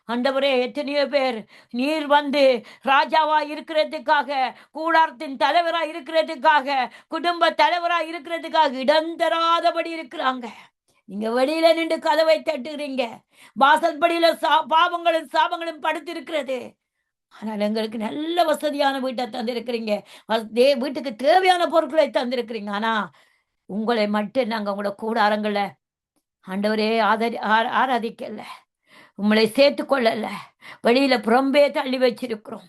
ஆண்டவரே, எத்தனையோ பேர் நீர் வந்து ராஜாவா இருக்கிறதுக்காக, கூடாரத்தின் தலைவரா இருக்கிறதுக்காக, குடும்ப தலைவரா இருக்கிறதுக்காக இடம் தராதபடி இருக்கிறாங்க. நீங்க வெளியில நின்று கதவை தட்டுகிறீங்க. வாசல் படியில பாவங்களும் சாபங்களும் படுத்திருக்கிறது. ஆனால் எங்களுக்கு நல்ல வசதியான வீட்டை தந்திருக்கிறீங்க. வீட்டுக்கு தேவையான பொருட்களை தந்திருக்கிறீங்க. ஆனா உங்களை மட்டும் நாங்க உங்களோட கூடாரங்களை ஆண்டவரே ஆராதிக்கல, உங்களை சேர்த்து கொள்ளல. வெளியில புறம்பே தள்ளி வச்சிருக்கிறோம்,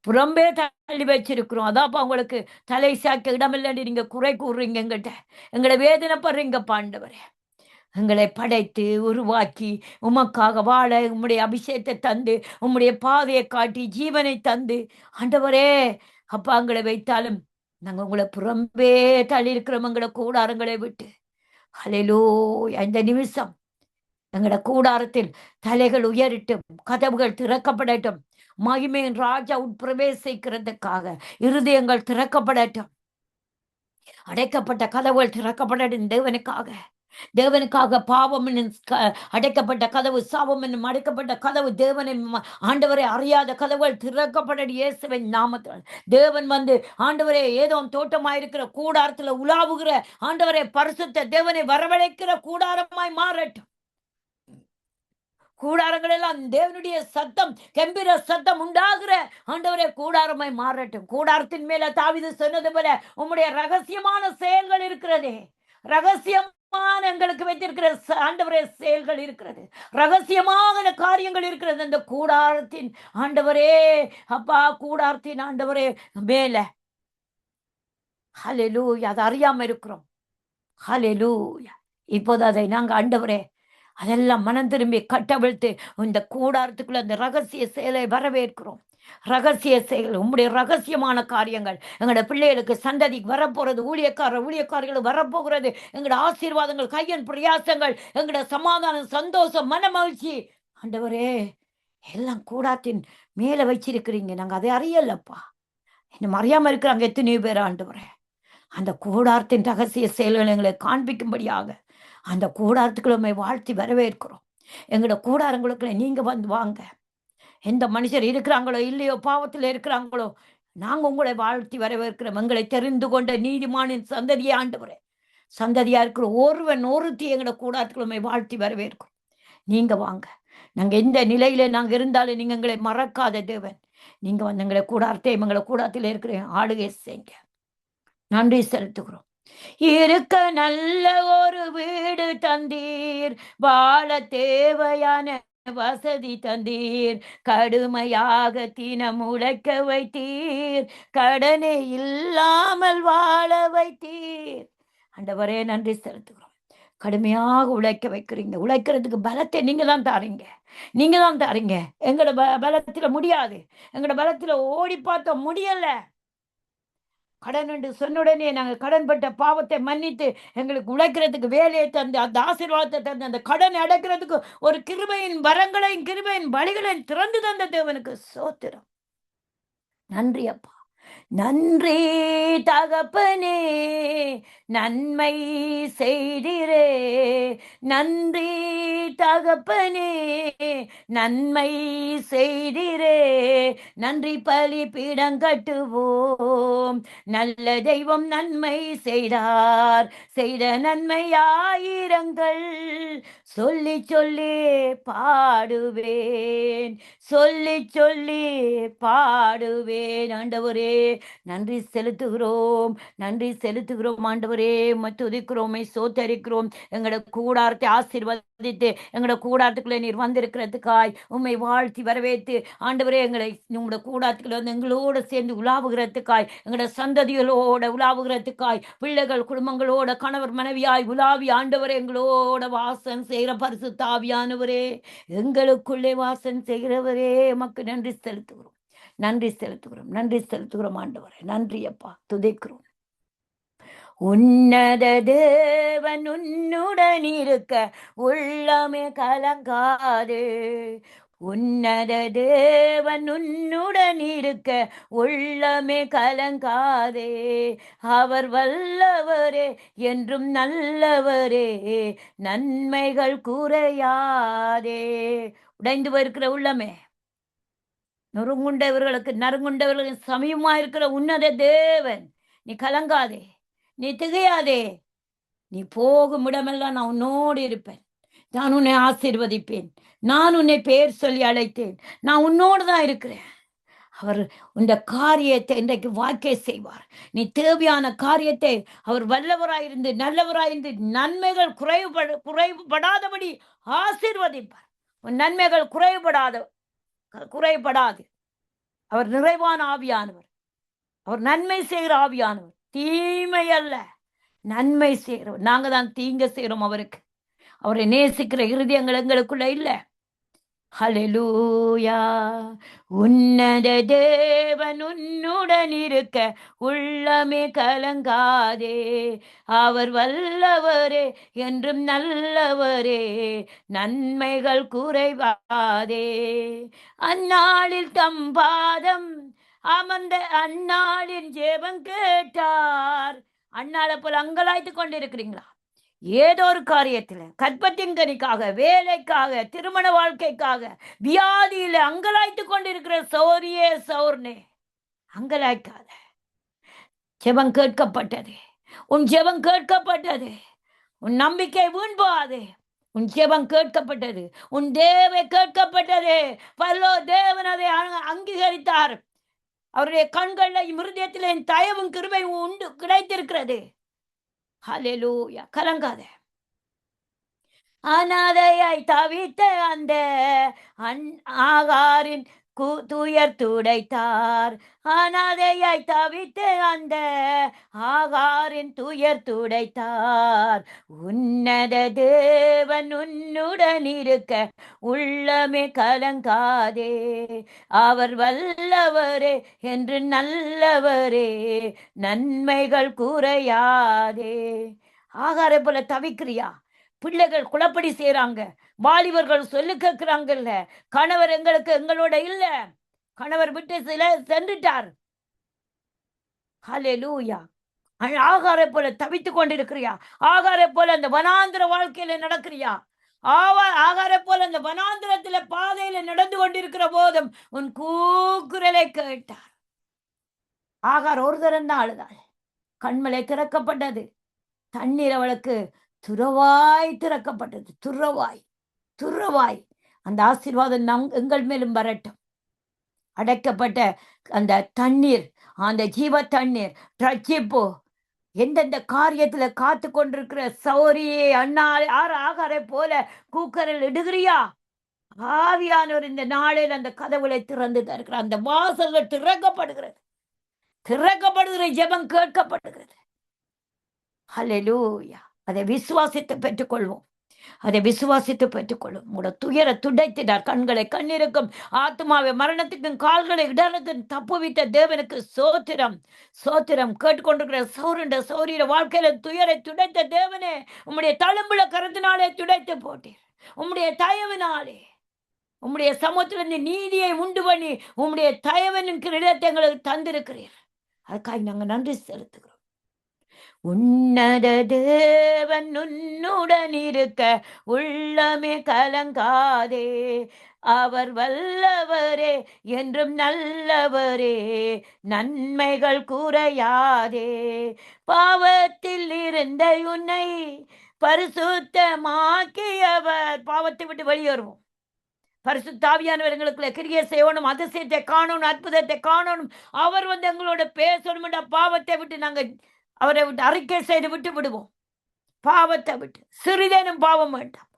புறம்பே தள்ளி வச்சிருக்கிறோம். அதாப்பா உங்களுக்கு தலை சாக்க இடமில்லைன்னு நீங்க குறை கூறுறீங்க, எங்கிட்ட எங்களை வேதனைப்படுறீங்க. ஆண்டவரே, எங்களை படைத்து உருவாக்கி உமக்காக வாழ உம்முடைய அபிஷேகத்தை தந்து, உம்முடைய பாதையை காட்டி ஜீவனை தந்து ஆண்டவரே அப்பா எங்களை வைத்தாலும் நாங்கள் உங்களை புறம்பே தள்ளி இருக்கிறோம், எங்களை கூடாரங்களை விட்டு. ஹல்லேலூயா. இந்த நிமிஷம் எங்களோட கூடாரத்தில் தலைகள் உயரட்டும், கதவுகள் திறக்கப்படட்டும். மகிமையின் ராஜா உட்பிரவேசிக்கிறதுக்காக இருதயங்கள் திறக்கப்படட்டும், அடைக்கப்பட்ட கதவுகள் திறக்கப்படட்டும். தேவனுக்காக, தேவனுக்காக பாவம் அடைக்கப்பட்ட கதவு, சாபம் என்னும் அடைக்கப்பட்ட கதவு, தேவனை ஆண்டவரை அறியாத கதவுகள் திறக்கப்பட இயேசுவின் நாமத்தில். தேவன் வந்து ஆண்டவரே ஏதோ தோட்டமாயிருக்கிற கூடாரத்துல உலாவுகிற ஆண்டவரை பரிசுத்த தேவனை வரவழைக்கிற கூடாரமாய் மாறட்டும். கூடாரங்கள் எல்லாம் தேவனுடைய சத்தம், கம்பீர சத்தம் உண்டாகிற ஆண்டவரே கூடாரமாய் மாறட்டும். கூடாரத்தின் மேல தாவீது சொன்னது போல உம்முடைய ரகசியமான செயல்கள் இருக்கிறதே, ரகசியம் எங்களுக்கு வைத்திருக்கிற ஆண்டவரே செயல்கள் இருக்கிறது, ரகசியமான காரியங்கள் இருக்கிறது. அந்த கூடாரத்தின் ஆண்டவரே, அப்பா, கூடாரத்தின் ஆண்டவரே மேல ஹalleluya, அதை அறியாம இருக்கிறோம். ஹalleluya. இப்போது அதை நாங்க ஆண்டவரே அதெல்லாம் மனம் திரும்பி கட்டவிழ்த்து இந்த கூடாரத்துக்குள்ள அந்த ரகசிய செயலை வரவேற்கிறோம். ரகசிய செயல், உம்முடைய ரகசியமான காரியங்கள் எங்களோட பிள்ளைகளுக்கு சந்ததிக்கு வரப்போறது, ஊழியக்காரர்கள் வரப்போகிறது, எங்களோட ஆசீர்வாதங்கள், கையன் பிரயாசங்கள், எங்களோட சமாதானம், சந்தோஷம், மன மகிழ்ச்சி ஆண்டவரே எல்லாம் கூடாரத்தின் மேல வச்சிருக்கிறீங்க. நாங்க அதை அறியலப்பா. இன்னும் அறியாம இருக்கிறாங்க எத்தனையோ பேர் ஆண்டவரே. அந்த கூடாரத்தின் ரகசிய செயல்களை எங்களை காண்பிக்கும்படியாக அந்த கூடாரத்துக்குள்ள வாழ்த்தி வரவேற்கிறோம். எங்களோட கூடாரங்களுக்குள்ள நீங்க வந்து வாங்க. எந்த மனுஷர் இருக்கிறாங்களோ இல்லையோ, பாவத்தில் இருக்கிறாங்களோ, நாங்க உங்களை வாழ்த்தி வரவேற்கிறோம். எங்களை தெரிந்து கொண்ட நீதிமானின் சந்ததியை ஆண்டவரே, சந்ததியா இருக்கிற ஒருத்தி எங்களோட கூடாரத்துக்குள்ள வாழ்த்தி வரவேற்கிறோம். நீங்க வாங்க. நாங்க எந்த நிலையில நாங்க இருந்தாலும் நீங்க எங்களை மறக்காத தேவன். நீங்க வந்து எங்களை கூடாரத்தில் இருக்கிற ஆளுகை செய்யுங்க. நன்றி செலுத்துகிறோம். இருக்க நல்ல ஒரு வீடு தந்தீர், வாழ தேவையான வசதி தந்தீர், கடுமையாக தினம் உழைக்க வைத்தீர், கடனே இல்லாமல் வாழ வைத்தீர். ஆண்டவரே நன்றி செலுத்துகிறோம். கடுமையாக உழைக்க வைக்கிறீங்க. உழைக்கிறதுக்கு பலத்தை நீங்க தான் தாரீங்க. நீங்க தான் தாரீங்க. எங்களோட பலத்துல முடியாது. எங்களோட பலத்துல ஓடி பார்த்த முடியல. கடன் என்று சொன்ன உடனே நாங்கள் கடன்பட்ட பாவத்தை மன்னித்து எங்களுக்கு உழைக்கிறதுக்கு வேலையை தந்து அந்த ஆசீர்வாதத்தை தந்து அந்த கடன் அடைக்கிறதுக்கு ஒரு கிருபையின் வரங்களையும் கிருபையின் வழிகளையும் திறந்து தந்த தேவனுக்கு ஸ்தோத்திரம். நன்றி அப்பா. நன்றி தகப்பனே, நன்மை செய்திரே. நன்றி தகப்பனே, நன்மை செய்திரே. நன்றி பலிபீடம் கட்டுவோம், நல்ல தெய்வம் நன்மை செய்தார், செய்த நன்மை ஆயிரங்கள். சொல்லி சொல்லி பாடுவேன், சொல்லி சொல்லி பாடுவேன். ஆண்டவரே நன்றி செலுத்துகிறோம், நன்றி செலுத்துகிறோம். ஆண்டவரே துதிக்கிறோம், சோத்தரிக்கிறோம். எங்களோட கூடாரத்தை ஆசீர்வதித்து எங்களோட கூடாரத்துக்குள்ளே நீர் வந்திருக்கிறதுக்காய் உண்மை வாழ்த்தி வரவேற்று ஆண்டவரே எங்களை உங்களோட கூடாரத்துக்குள்ள வந்து எங்களோட சேர்ந்து உலாவுகிறதுக்காய், எங்களோட சந்ததிகளோட உலாவுகிறதுக்காய், பிள்ளைகள் குடும்பங்களோட கணவர் மனைவியாய் உலாவி ஆண்டவரே எங்களோட வாசம் செய்கிற பரிசுத்த ஆவியானவரே, எங்களுக்குள்ளே வாசம் செய்கிறவரே, எமக்கு நன்றி செலுத்துகிறோம், நன்றி செலுத்துகிறோம், நன்றி செலுத்துகிறோம். ஆண்டவரே நன்றி அப்பா, துதிக்கிறோம். உன்னத தேவன் உன்னுடன் இருக்க உள்ளமே கலங்காது, உன்னத தேவன் உன்னுடன் இருக்க உள்ளமே கலங்காதே. அவர் வல்லவரே, என்றும் நல்லவரே, நன்மைகள் குறையாதே. உடைந்து போயிருக்கிற உள்ளமே, நறுங்குண்டவர்களுக்கு சமயமா இருக்கிற உன்னத தேவன், நீ கலங்காதே, நீ திகையாதே. நீ போகும் இடமெல்லாம் நான் உன்னோடு இருப்பேன், நான் உன்னை ஆசீர்வதிப்பேன், நான் உன்னை பெயர் சொல்லி அழைத்தேன், நான் உன்னோடு தான் இருக்கிறேன். அவர் இந்த காரியத்தை இன்றைக்கு வாக்கே செய்வார். நீ தேவையான காரியத்தை அவர் வல்லவராயிருந்து நல்லவராயிருந்து நன்மைகள் குறைவுபடாதபடி ஆசீர்வதிப்பார். உன் நன்மைகள் குறைபடாது. அவர் நிறைவான ஆவியானவர், அவர் நன்மை செய்கிற ஆவியானவர், தீமை அல்ல நன்மை செய்கிறவர். நாங்க தான் தீங்க செய்கிறோம் அவருக்கு. அவரை நேசிக்கிற இருதயங்கள் எங்களுக்குள்ள இல்ல. ஹல்லேலூயா. உன்னத தேவன் உன்னுடன் இருக்க உள்ளமே கலங்காதே. அவர் வல்லவரே, என்றும் நல்லவரே, நன்மைகள் குறைவாதே. அந்நாளில் தம் பாதம் அமர்ந்த அந்நாளின் ஜெபம் கேட்டார். அந்நாளை போல அங்கலாய்த்து கொண்டிருக்கிறீங்களா? ஏதோ ஒரு காரியத்தில், கற்பத்தின் கனிக்காக, வேலைக்காக, திருமண வாழ்க்கைக்காக, வியாதியில அங்கலாய்த்து கொண்டிருக்கிற சௌரியே சௌர்னே, அங்கலாய்க்காத. ஜெபம் கேட்கப்பட்டது, உன் ஜெபம் கேட்கப்பட்டது. உன் நம்பிக்கை வீண் போகாது. உன் ஜெபம் கேட்கப்பட்டது, உன் தேவை கேட்கப்பட்டது. பல்லோ தேவன் அதை அங்கீகரித்தார். அவருடைய கண்களில் இருதயத்தில் என் தயவும் கிருபையும் உண்டு கிடைத்திருக்கிறது. ஹல்லேலூயா. கலங்காத, அனாதையாய் தவித்த அந்த ஆகாரின் துயர் துடைத்தார். அனாதையாய் தவித்த அந்த ஆகாரின் துயர் துடைத்தார். உன்னத தேவன் உன்னுடன் இருக்க உள்ளமே கலங்காதே. அவர் வல்லவரே என்று நல்லவரே, நன்மைகள் குறையாதே. ஆகாரை போல தவிக்கிறியா? பிள்ளைகள் குழப்படி செய்யறாங்க, வாலிபர்கள் சொல்லு கேட்கிறாங்கல்ல, கணவர் எங்களோட இல்ல, கணவர் விட்டு சென்றுட்டார். ஹல்லேலூயா. ஆகாரை போல தவித்து கொண்டிருக்கிறியா? ஆகாரை போல அந்த வனாந்திர வாழ்க்கையில நடக்கிறியா? ஆகாரை போல அந்த வனாந்திரத்தில பாதையில நடந்து கொண்டிருக்கிற போதும் உன் கூக்குரலை கேட்டார். ஆகார் ஒரு தரம் தான் அழுதாள். கண்மலை திறக்கப்பட்டது. தண்ணீர் அவளுக்கு துறவாய் திறக்கப்பட்டது. துறவாய் அந்த ஆசீர்வாதம் எங்கள் மேலும் வரட்டும். அடைக்கப்பட்ட அந்த தண்ணீர், அந்த ஜீவ தண்ணீர், ரட்சிப்பு எந்தெந்த காரியத்துல காத்து கொண்டிருக்கிற சௌரியே அண்ணா ஆகாரை போல கூக்கரில் இடுகிறியா? ஆவியானவர் இந்த நாளில் அந்த கதவுகளை திறந்து தருகிறார். அந்த வாசல்கள் திறக்கப்படுகிறது. ஜெபம் கேட்கப்படுகிறது. ஹல்லேலூயா. அதை விசுவாசித்து பெற்றுக்கொள்வோம். உங்களோட துயர துடைத்தினார். கண்களை கண்ணிருக்கும் ஆத்மாவை மரணத்துக்கும் கால்களை இடத்துக்கும் தப்புவித்த தேவனுக்கு சோத்திரம். கேட்டுக்கொண்டிருக்கிற சௌரிய வாழ்க்கையில துயரை துடைத்த தேவனே, உம்முடைய தழும்புல கருத்தினாலே துடைத்து போட்டீர். உம்முடைய தயவினாலே, உம்முடைய சமூகத்திலிருந்து நீதியை உண்டு பண்ணி உம்முடைய தயவனின் இடத்தை எங்களுக்கு தந்திருக்கிறீர். அதுக்காக நாங்கள் நன்றி செலுத்துகிறோம். உன்னத தேவன் உன்னுடன் இருக்க உள்ளமே கலங்காதே. அவர் வல்லவரே என்றும் நல்லவரே, நன்மைகள் குறையாதே. பாவத்தில் இருந்த உன்னை பரிசுத்தமாக்கியவர். பாவத்தை விட்டு வெளியேறுவோம். பரிசுத்தாவியானவர் எங்களுக்குள்ள கிரியை செய்யணும், அதிசயத்தை காணணும், அற்புதத்தை காணணும். அவர் எங்களோட பேசணும். பாவத்தை விட்டு நாங்கள் அவரை விட்டு அறிக்கை செய்து விட்டு விடுவோம். பாவத்தை விட்டு சிறிதேனும் பாவம் வேண்டாம்.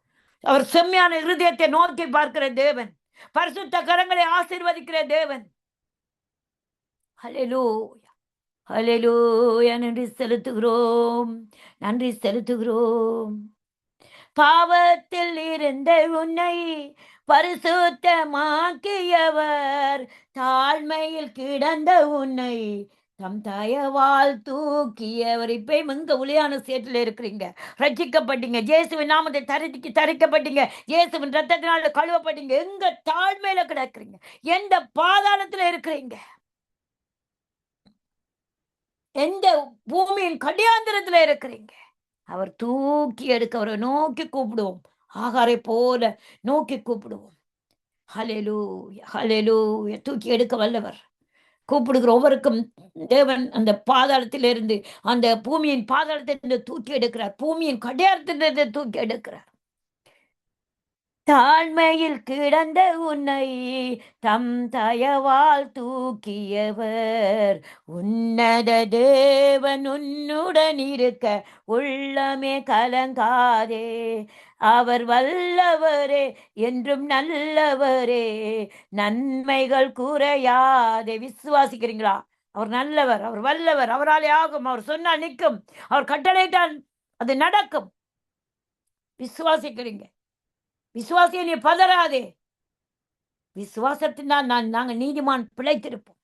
அவர் செம்மையான இருதயத்தை நோக்கி பார்க்கிற தேவன், பரிசுத்த கரங்களை ஆசீர்வதிக்கிற தேவன். ஹல்லேலூயா, ஹல்லேலூயா. நன்றி செலுத்துகிறோம். பாவத்தில் இருந்த உன்னை பரிசுத்தமாக்கியவர், தாழ்மையில் கிடந்த உன்னை தம் தயவால் தூக்கியவர். இப்பயும் எங்க உளையான சேற்றில் இருக்கிறீங்க, ரட்சிக்கப்பட்டீங்க, இயேசுவின் நாமத்தை தரிக்கப்பட்டீங்க, இயேசுவின் ரத்தத்தினால கழுவப்பட்டீங்க. எங்க தாழ்மையில கிடக்குறீங்க? எந்த பாதாளத்துல இருக்கிறீங்க? எந்த பூமியின் கடியாந்திரத்துல இருக்கிறீங்க? அவர் தூக்கி எடுக்க அவரை நோக்கி கூப்பிடுவோம். ஆகாரை போல நோக்கி கூப்பிடுவோம். ஹல்லேலூயா, ஹல்லேலூயா. தூக்கி எடுக்க வல்லவர். கூப்பிடுகிற ஒவ்வொருக்கும் தேவன் அந்த பாதாளத்திலிருந்து, அந்த பூமியின் பாதாளத்திலிருந்து தூக்கி எடுக்கிறார். பூமியின் கடியாரத்திலிருந்து தூக்கி எடுக்கிறார். தாழ்மையில் கிடந்த உன்னை தம் தயவால் தூக்கியவர், உன்னத தேவன் உன்னுடன் இருக்க உள்ளமே கலங்காதே. அவர் வல்லவரே என்றும் நல்லவரே, நன்மைகள் குறையாதே. விசுவாசிக்கிறீங்களா? அவர் நல்லவர், அவர் வல்லவர், அவராலே ஆகும். அவர் சொன்னால் நிற்கும், அவர் கட்டளையிட்டால் அது நடக்கும். விசுவாசிக்கிறீங்க? விசுவாசியை நீ பதறாதே. விசுவாசத்தினால் நாங்க நீதிமான் பிழைத்திருப்போம்.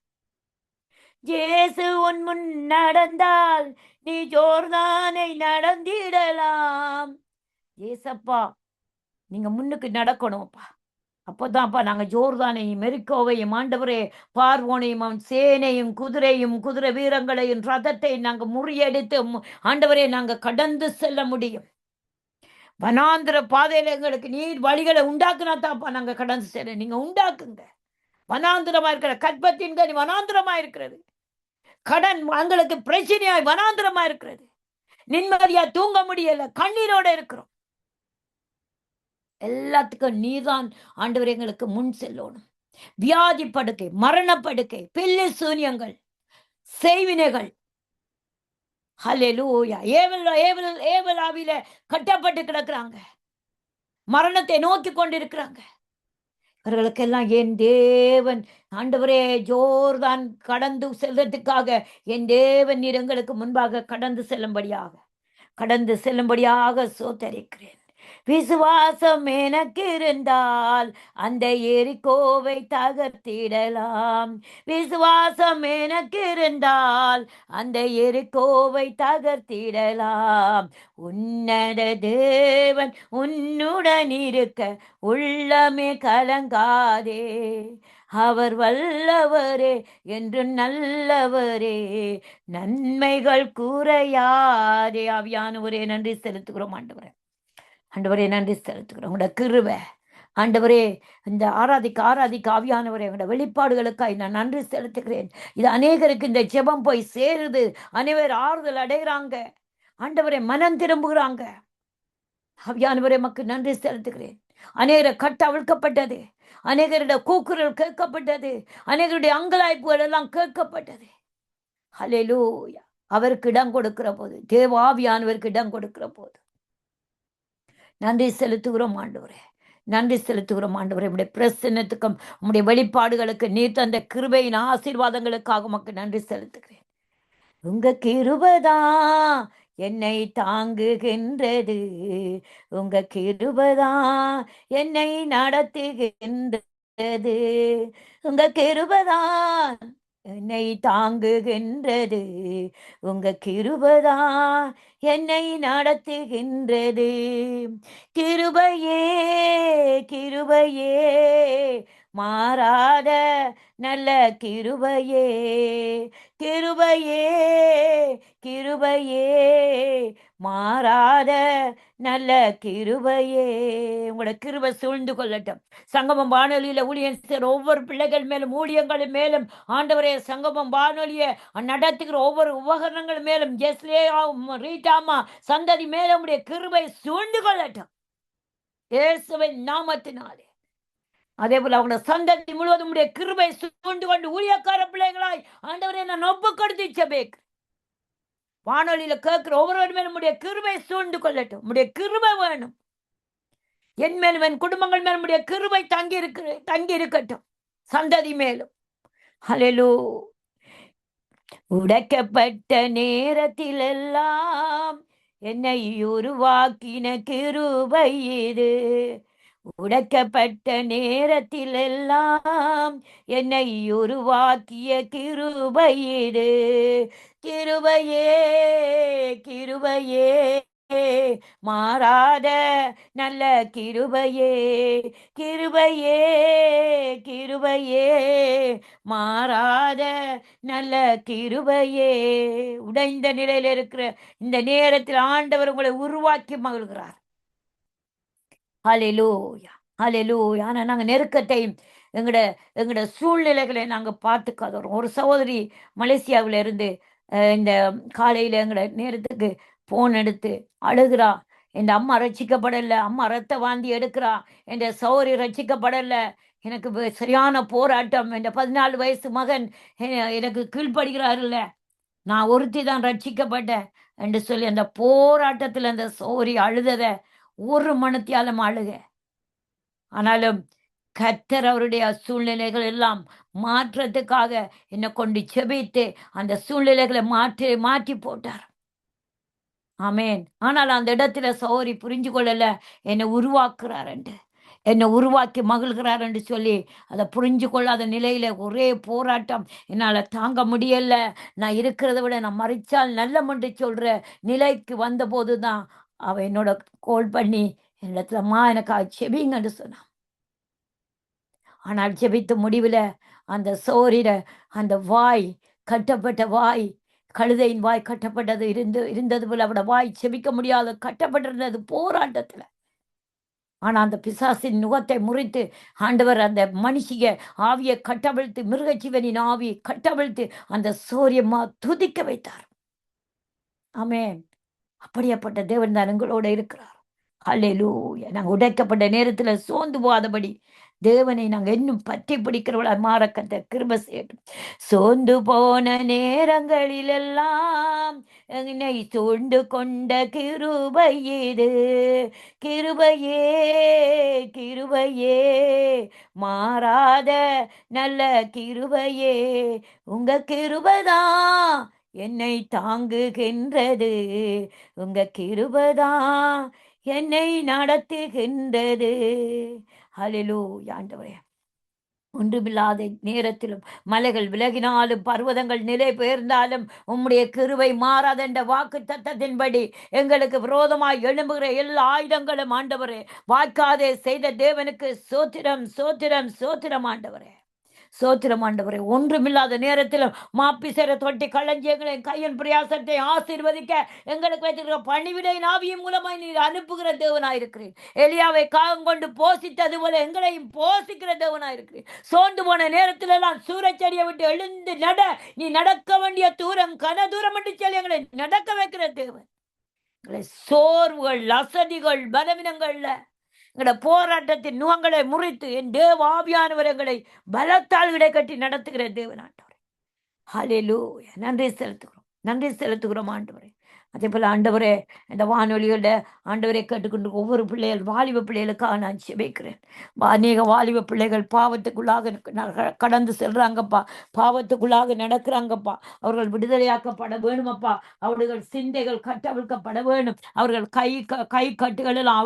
இயேசு உன் முன் நடந்தால் நீ ஜோர்தானை நடந்திடலாம். ஏசப்பா, நீங்க முன்னுக்கு நடக்கணும்ப்பா. அப்போதான்ப்பா நாங்க ஜோர்தானையும் மெரிக்கோவையும், ஆண்டவரே, பார்வோனையும் அவன் சேனையும் குதிரையும் குதிரை வீரங்களையும் ரதத்தை நாங்க முறியடித்து ஆண்டவரே நாங்க கடந்து செல்ல முடியும். வனாந்திர பாதையில எங்களுக்கு நீர் வழிகளை உண்டாக்குனா தாப்பா நாங்க கடந்து செல்ல. நீங்க உண்டாக்குங்க. வனாந்திரமா இருக்கிற கற்பத்தின் கனி வனாந்திரமா இருக்கிறது. கடன் எங்களுக்கு பிரச்சனையாய் வனாந்திரமா இருக்கிறது. நிம்மதியா தூங்க முடியல, கண்ணீரோட இருக்கிறோம். எல்லாத்துக்கும் நீதான் ஆண்டவர் எங்களுக்கு முன் செல்லணும். வியாதி படுக்கை, மரணப்படுக்கை, பில்லி சூன்யங்கள், செய்வினைகள், ஹல்லேலூயா, ஏவலாவில கட்டப்பட்டு கிடக்குறாங்க. மரணத்தை நோக்கி கொண்டிருக்கிறாங்க. அவர்களுக்கெல்லாம் என் தேவன் ஆண்டவரே ஜோர்தான் கடந்து செல்றதுக்காக என் தேவன் நீர் எங்களுக்கு முன்பாக கடந்து செல்லும்படியாக சோத்தரிக்கிறேன். விசுவாசம் எனக்கு இருந்தால் அந்த எரிகோவை தகர்த்திடலாம். விசுவாசம் எனக்கு இருந்தால் அந்த எரிகோவை தகர்த்திடலாம். உன்னத தேவன் உன்னுடன் இருக்க உள்ளமே கலங்காதே. அவர் வல்லவரே என்று நல்லவரே, நன்மைகள் குறையாதே. ஆவியானவரே நன்றி செலுத்துகிறோம் ஆண்டவரே. ஆண்டவரே நன்றி செலுத்துகிறோம். உங்களோட கிருபை ஆண்டவரே, இந்த ஆராதிக்க ஆவியானவரே, உங்களோட வெளிப்பாடுகளுக்காய் நான் நன்றி செலுத்துகிறேன். இது அநேகருக்கு இந்த ஜெபம் போய் சேருது. அனைவர் ஆறுதல் அடைகிறாங்க. ஆண்டவரே மனம் திரும்புகிறாங்க. ஆவியானவரே மக்கு நன்றி செலுத்துகிறேன். அநேகரை கட்ட அவிழ்க்கப்பட்டது. அநேகருடைய கூக்குரல் கேட்கப்பட்டது. அநேகருடைய அங்கலாய்ப்புகள் எல்லாம் கேட்கப்பட்டது. ஹல்லேலூயா. அவருக்கு இடம் கொடுக்கிற போது, தேவாவியானவருக்கு இடம் கொடுக்கிற போது நன்றி செலுத்துகிறோம் ஆண்டவரே. நன்றி செலுத்துகிறோம் ஆண்டவரே. உடைய பிரசன்னத்துக்கும் உடைய வெளிப்பாடுகளுக்கு நீர் தந்த கிருபையின் ஆசீர்வாதங்களுக்காக உமக்கு நன்றி செலுத்துகிறேன். உங்க கிருபைதான் என்னை தாங்குகின்றது. உங்க கிருபைதான் என்னை நடத்துகின்றது. உங்க கிருபைதான் என்னை தாங்குகின்றது. உங்க கிருபைதான் என்னை நடத்துகின்றது. கிருபையே கிருபையே மாறாத நல்ல கிருபையே. கிருபையே கிருபையே மாறாத நல்ல கிருபையே. உங்களோட கிருபை சூழ்ந்து கொள்ளட்டும். சங்கமம் வானொலியில ஊழியம் செய்கிற ஒவ்வொரு பிள்ளைகள் மேலும் ஊழியங்கள் மேலும் ஆண்டவரே, சங்கமம் வானொலியை நடத்துகிற ஒவ்வொரு உபகரணங்கள் மேலும் ரீட்டாமா சந்ததி மேலும் உடைய கிருபை சூழ்ந்து கொள்ளட்டும் இயேசுவின் நாமத்தினாலே. அதே போல அவங்க சந்ததி முழுவதும் உடைய கிருபை சூழ்ந்து கொண்டு ஊழியக்கார பிள்ளைகளாய் ஆண்டவரே நான் ஒப்பு கொடுத்து செபேக். வானொலியில கேட்கிற ஒவ்வொரு மேலும் உடைய கிருபை சூழ்ந்து கொள்ளட்டும். உடைய கிருபை வேணும் என் மேலும் என் குடும்பங்கள் மேலும் உடைய கிருபை தங்கி இருக்கட்டும் சந்ததி மேலும். ஹல்லேலூயா. உடைக்கப்பட்ட நேரத்தில் எல்லாம் என்னை உருவாக்கின கிருபை இது. உடைக்கப்பட்ட நேரத்தில் எல்லாம் என்னை உருவாக்கிய கிருபை இது. கிருபையே கிருபையே மாறாத நல்ல கிருபையே. கிருபையே கிருபையே மாறாத நல்ல கிருபையே. உடைந்த நிலையில் இருக்கிற இந்த நேரத்தில் ஆண்டவர் உங்களை உருவாக்கி மகிழ்கிறார். ஹல்லேலூயா ஹல்லேலூயா. ஆனால் நாங்கள் நெருக்கத்தையும் எங்களோட சூழ்நிலைகளை நாங்கள் பார்த்துக்காதோம். ஒரு சகோதரி மலேசியாவில் இருந்து இந்த காலையில் எங்களோட நேரத்துக்கு போன் எடுத்து அழுகிறா. என் அம்மா ரட்சிக்கப்படலை, அம்மா ரத்த வாந்தி எடுக்கிறா, என் சௌரி ரட்சிக்கப்படலை, எனக்கு சரியான போராட்டம், என் 14 வயசு மகன் எனக்கு கீழ்ப்படுகிறாருல்ல, நான் ஒருத்தி தான் ரட்சிக்கப்பட்டேன் என்று சொல்லி அந்த போராட்டத்தில் அந்த சௌரி அழுதத ஒரு மணித்தியாலம் அழுக. ஆனாலும் கர்த்தர் அவருடைய சூழ்நிலைகள் எல்லாம் மாற்றத்துக்காக என்னை கொண்டு செபித்து அந்த சூழ்நிலைகளை மாற்றி போட்டார். ஆமேன். ஆனால் அந்த இடத்துல சௌரி புரிஞ்சு கொள்ளல, என்னை உருவாக்குறார் என்று, என்னை உருவாக்கி மகிழ்கிறார் என்று சொல்லி அதை புரிஞ்சு கொள்ளாத நிலையில ஒரே போராட்டம். என்னால் தாங்க முடியல, நான் இருக்கிறத விட நான் மறிச்சால் நல்லமென்று சொல்ற நிலைக்கு வந்த போதுதான் அவ என்னோட கோல் பண்ணி என்னிடத்துலம்மா எனக்காக செபிங்கன்னு சொன்னான். ஆனால் செபித்த முடிவில் அந்த சோரிட அந்த வாய் கட்டப்பட்ட வாய், கழுதையின் வாய் கட்டப்பட்டது இருந்தது போல அவட வாய் செபிக்க முடியாத கட்டப்பட்டிருந்தது போராட்டத்தில். ஆனால் அந்த பிசாசின் நுகத்தை முறித்து ஆண்டவர் அந்த மனுஷிய ஆவியை கட்டவிழ்த்து, மிருகஜீவனின் ஆவியை கட்டவிழ்த்து அந்த சோரியம்மா துதிக்க வைத்தார். ஆமென். அப்படியாப்பட்ட தேவன் தான் எங்களோட இருக்கிறார். ஹல்லேலூயா. நாங்கள் உடைக்கப்பட்ட நேரத்தில் சோர்ந்து போகாதபடி தேவனை நாங்கள் இன்னும் பற்றி பிடிக்கிறவளா மாற கத்த கிருபை செய்யட்டும். சோர்ந்து போன நேரங்களிலெல்லாம் என்னை சூழ்ந்து கொண்ட கிருபை இது. கிருபையே கிருபையே மாறாத நல்ல கிருபையே, உங்க கிருபைதான் என்னை தாங்குகின்றது. உங்க கிருபைதான் என்னை நடத்துகின்றது. ஹல்லேலூயா ஆண்டவரே. ஒன்றுமில்லாத நேரத்திலும் மலைகள் விலகினாலும் பர்வதங்கள் நிலை பெயர்ந்தாலும் உம்முடைய கிருபை மாறாதென்ற வாக்கு தத்தத்தின்படி எங்களுக்கு விரோதமாய் எழும்புகிற எல்லா ஆயுதங்களும் ஆண்டவரே வாய்க்காதே செய்த தேவனுக்கு சோத்திரம் சோத்திரம் சோத்திரம் ஆண்டவரே. சோத்திரம் ஆண்டவரே. ஒன்றுமில்லாத நேரத்திலும் மாப்பிசர தொட்டி களஞ்சியங்களை கையின் பிரயாசத்தை ஆசீர்வதிக்க எங்களுக்கு வைத்திருக்கிற பணிவிடை நாவியின் மூலமாய் நீர் அனுப்புகிற தேவனாயிருக்கிறேன். எலியாவை காகம் கொண்டு போஷித்தது போல எங்களையும் போஷிக்கிற தேவனாயிருக்கிறேன். சோர்ந்து போன நேரத்தில் எல்லாம் சூரச்செடியை விட்டு எழுந்து நட, நீ நடக்க வேண்டிய தூரம் கன தூரம் என்று சொல்லி எங்களை நடக்க வைக்கிற தேவன். எங்களை சோர்வுகள் அசதிகள் பலவீனங்கள்ல எங்களோட போராட்டத்தின் நுகங்களை முறித்து என் தேவ ஆவியானவர் எங்களை பலத்தால் விடைகட்டி நடத்துகிற தேவனாண்டவரே. ஹல்லேலூயா. நன்றி செலுத்துகிறோம், நன்றி செலுத்துகிறோம் ஆண்டவரே. அதே போல ஆண்டவரே, இந்த வானொலியோட ஆண்டவரை கேட்டுக்கொண்டு ஒவ்வொரு பிள்ளைகள் வாலிப பிள்ளைகளுக்காக நான் செபிக்கிறேன். அநேக வாலிப பிள்ளைகள் பாவத்துக்குள்ளாக கடந்து செல்றாங்கப்பா, பாவத்துக்குள்ளாக நடக்கிறாங்கப்பா. அவர்கள் விடுதலையாக்கப்பட வேணுமப்பா. அவர்கள் சிந்தைகள் கட்டவிழ்க்கப்பட வேணும். அவர்கள் கை கட்டுகள் எல்லாம்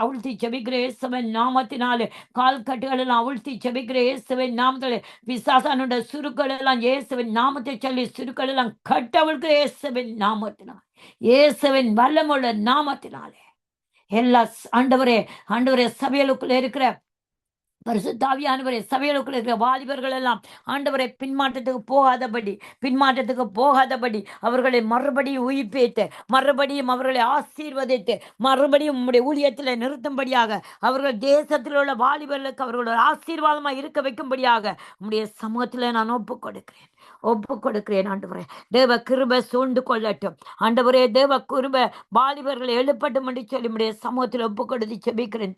அவிழ்த்தி செபிக்கிற இயேசுவின் நாமத்தினாலே, கால் கட்டுகள் எல்லாம் அவிழ்த்தி செபிக்கிற இயேசுவின் நாமத்திலே, பிசாசானுடைய சுருக்கள் எல்லாம் இயேசுவின் நாமத்தை சொல்லி சுருக்கள் எல்லாம் கட்டவிழ்க்கிற இயேசுவின் நாமத்தினால், இயேசுவின் வல்லமுள்ள நாமத்தினாலே எல்லா ஆண்டவரே ஆண்டவரே சபைகளுக்குள்ள இருக்கிற பரிசுத்தாவியானவரே, சபைகளுக்குள்ள இருக்கிற வாலிபர்கள் எல்லாம் ஆண்டவரை பின்மாற்றத்துக்கு போகாதபடி அவர்களை மறுபடியும் உயிர்ப்பித்து, மறுபடியும் அவர்களை ஆசீர்வதித்து, மறுபடியும் உம்முடைய ஊழியத்தில் நிறுத்தும்படியாக, அவர்கள் தேசத்தில் உள்ள வாலிபர்களுக்கு அவர்களோட ஆசீர்வாதமாக இருக்க வைக்கும்படியாக உம்முடைய சமூகத்தில் நான் ஒப்பு கொடுக்கிறேன் ஆண்டவரே. தேவ கிருபை சூழ்ந்து கொள்ளட்டும் ஆண்டவரே. தேவ கிருபை வாலிபர்களை எழுப்பட்டும் என்று சொல்லி உம்முடைய சமூகத்தில் ஒப்பு கொடுத்து செபிக்கிறேன்.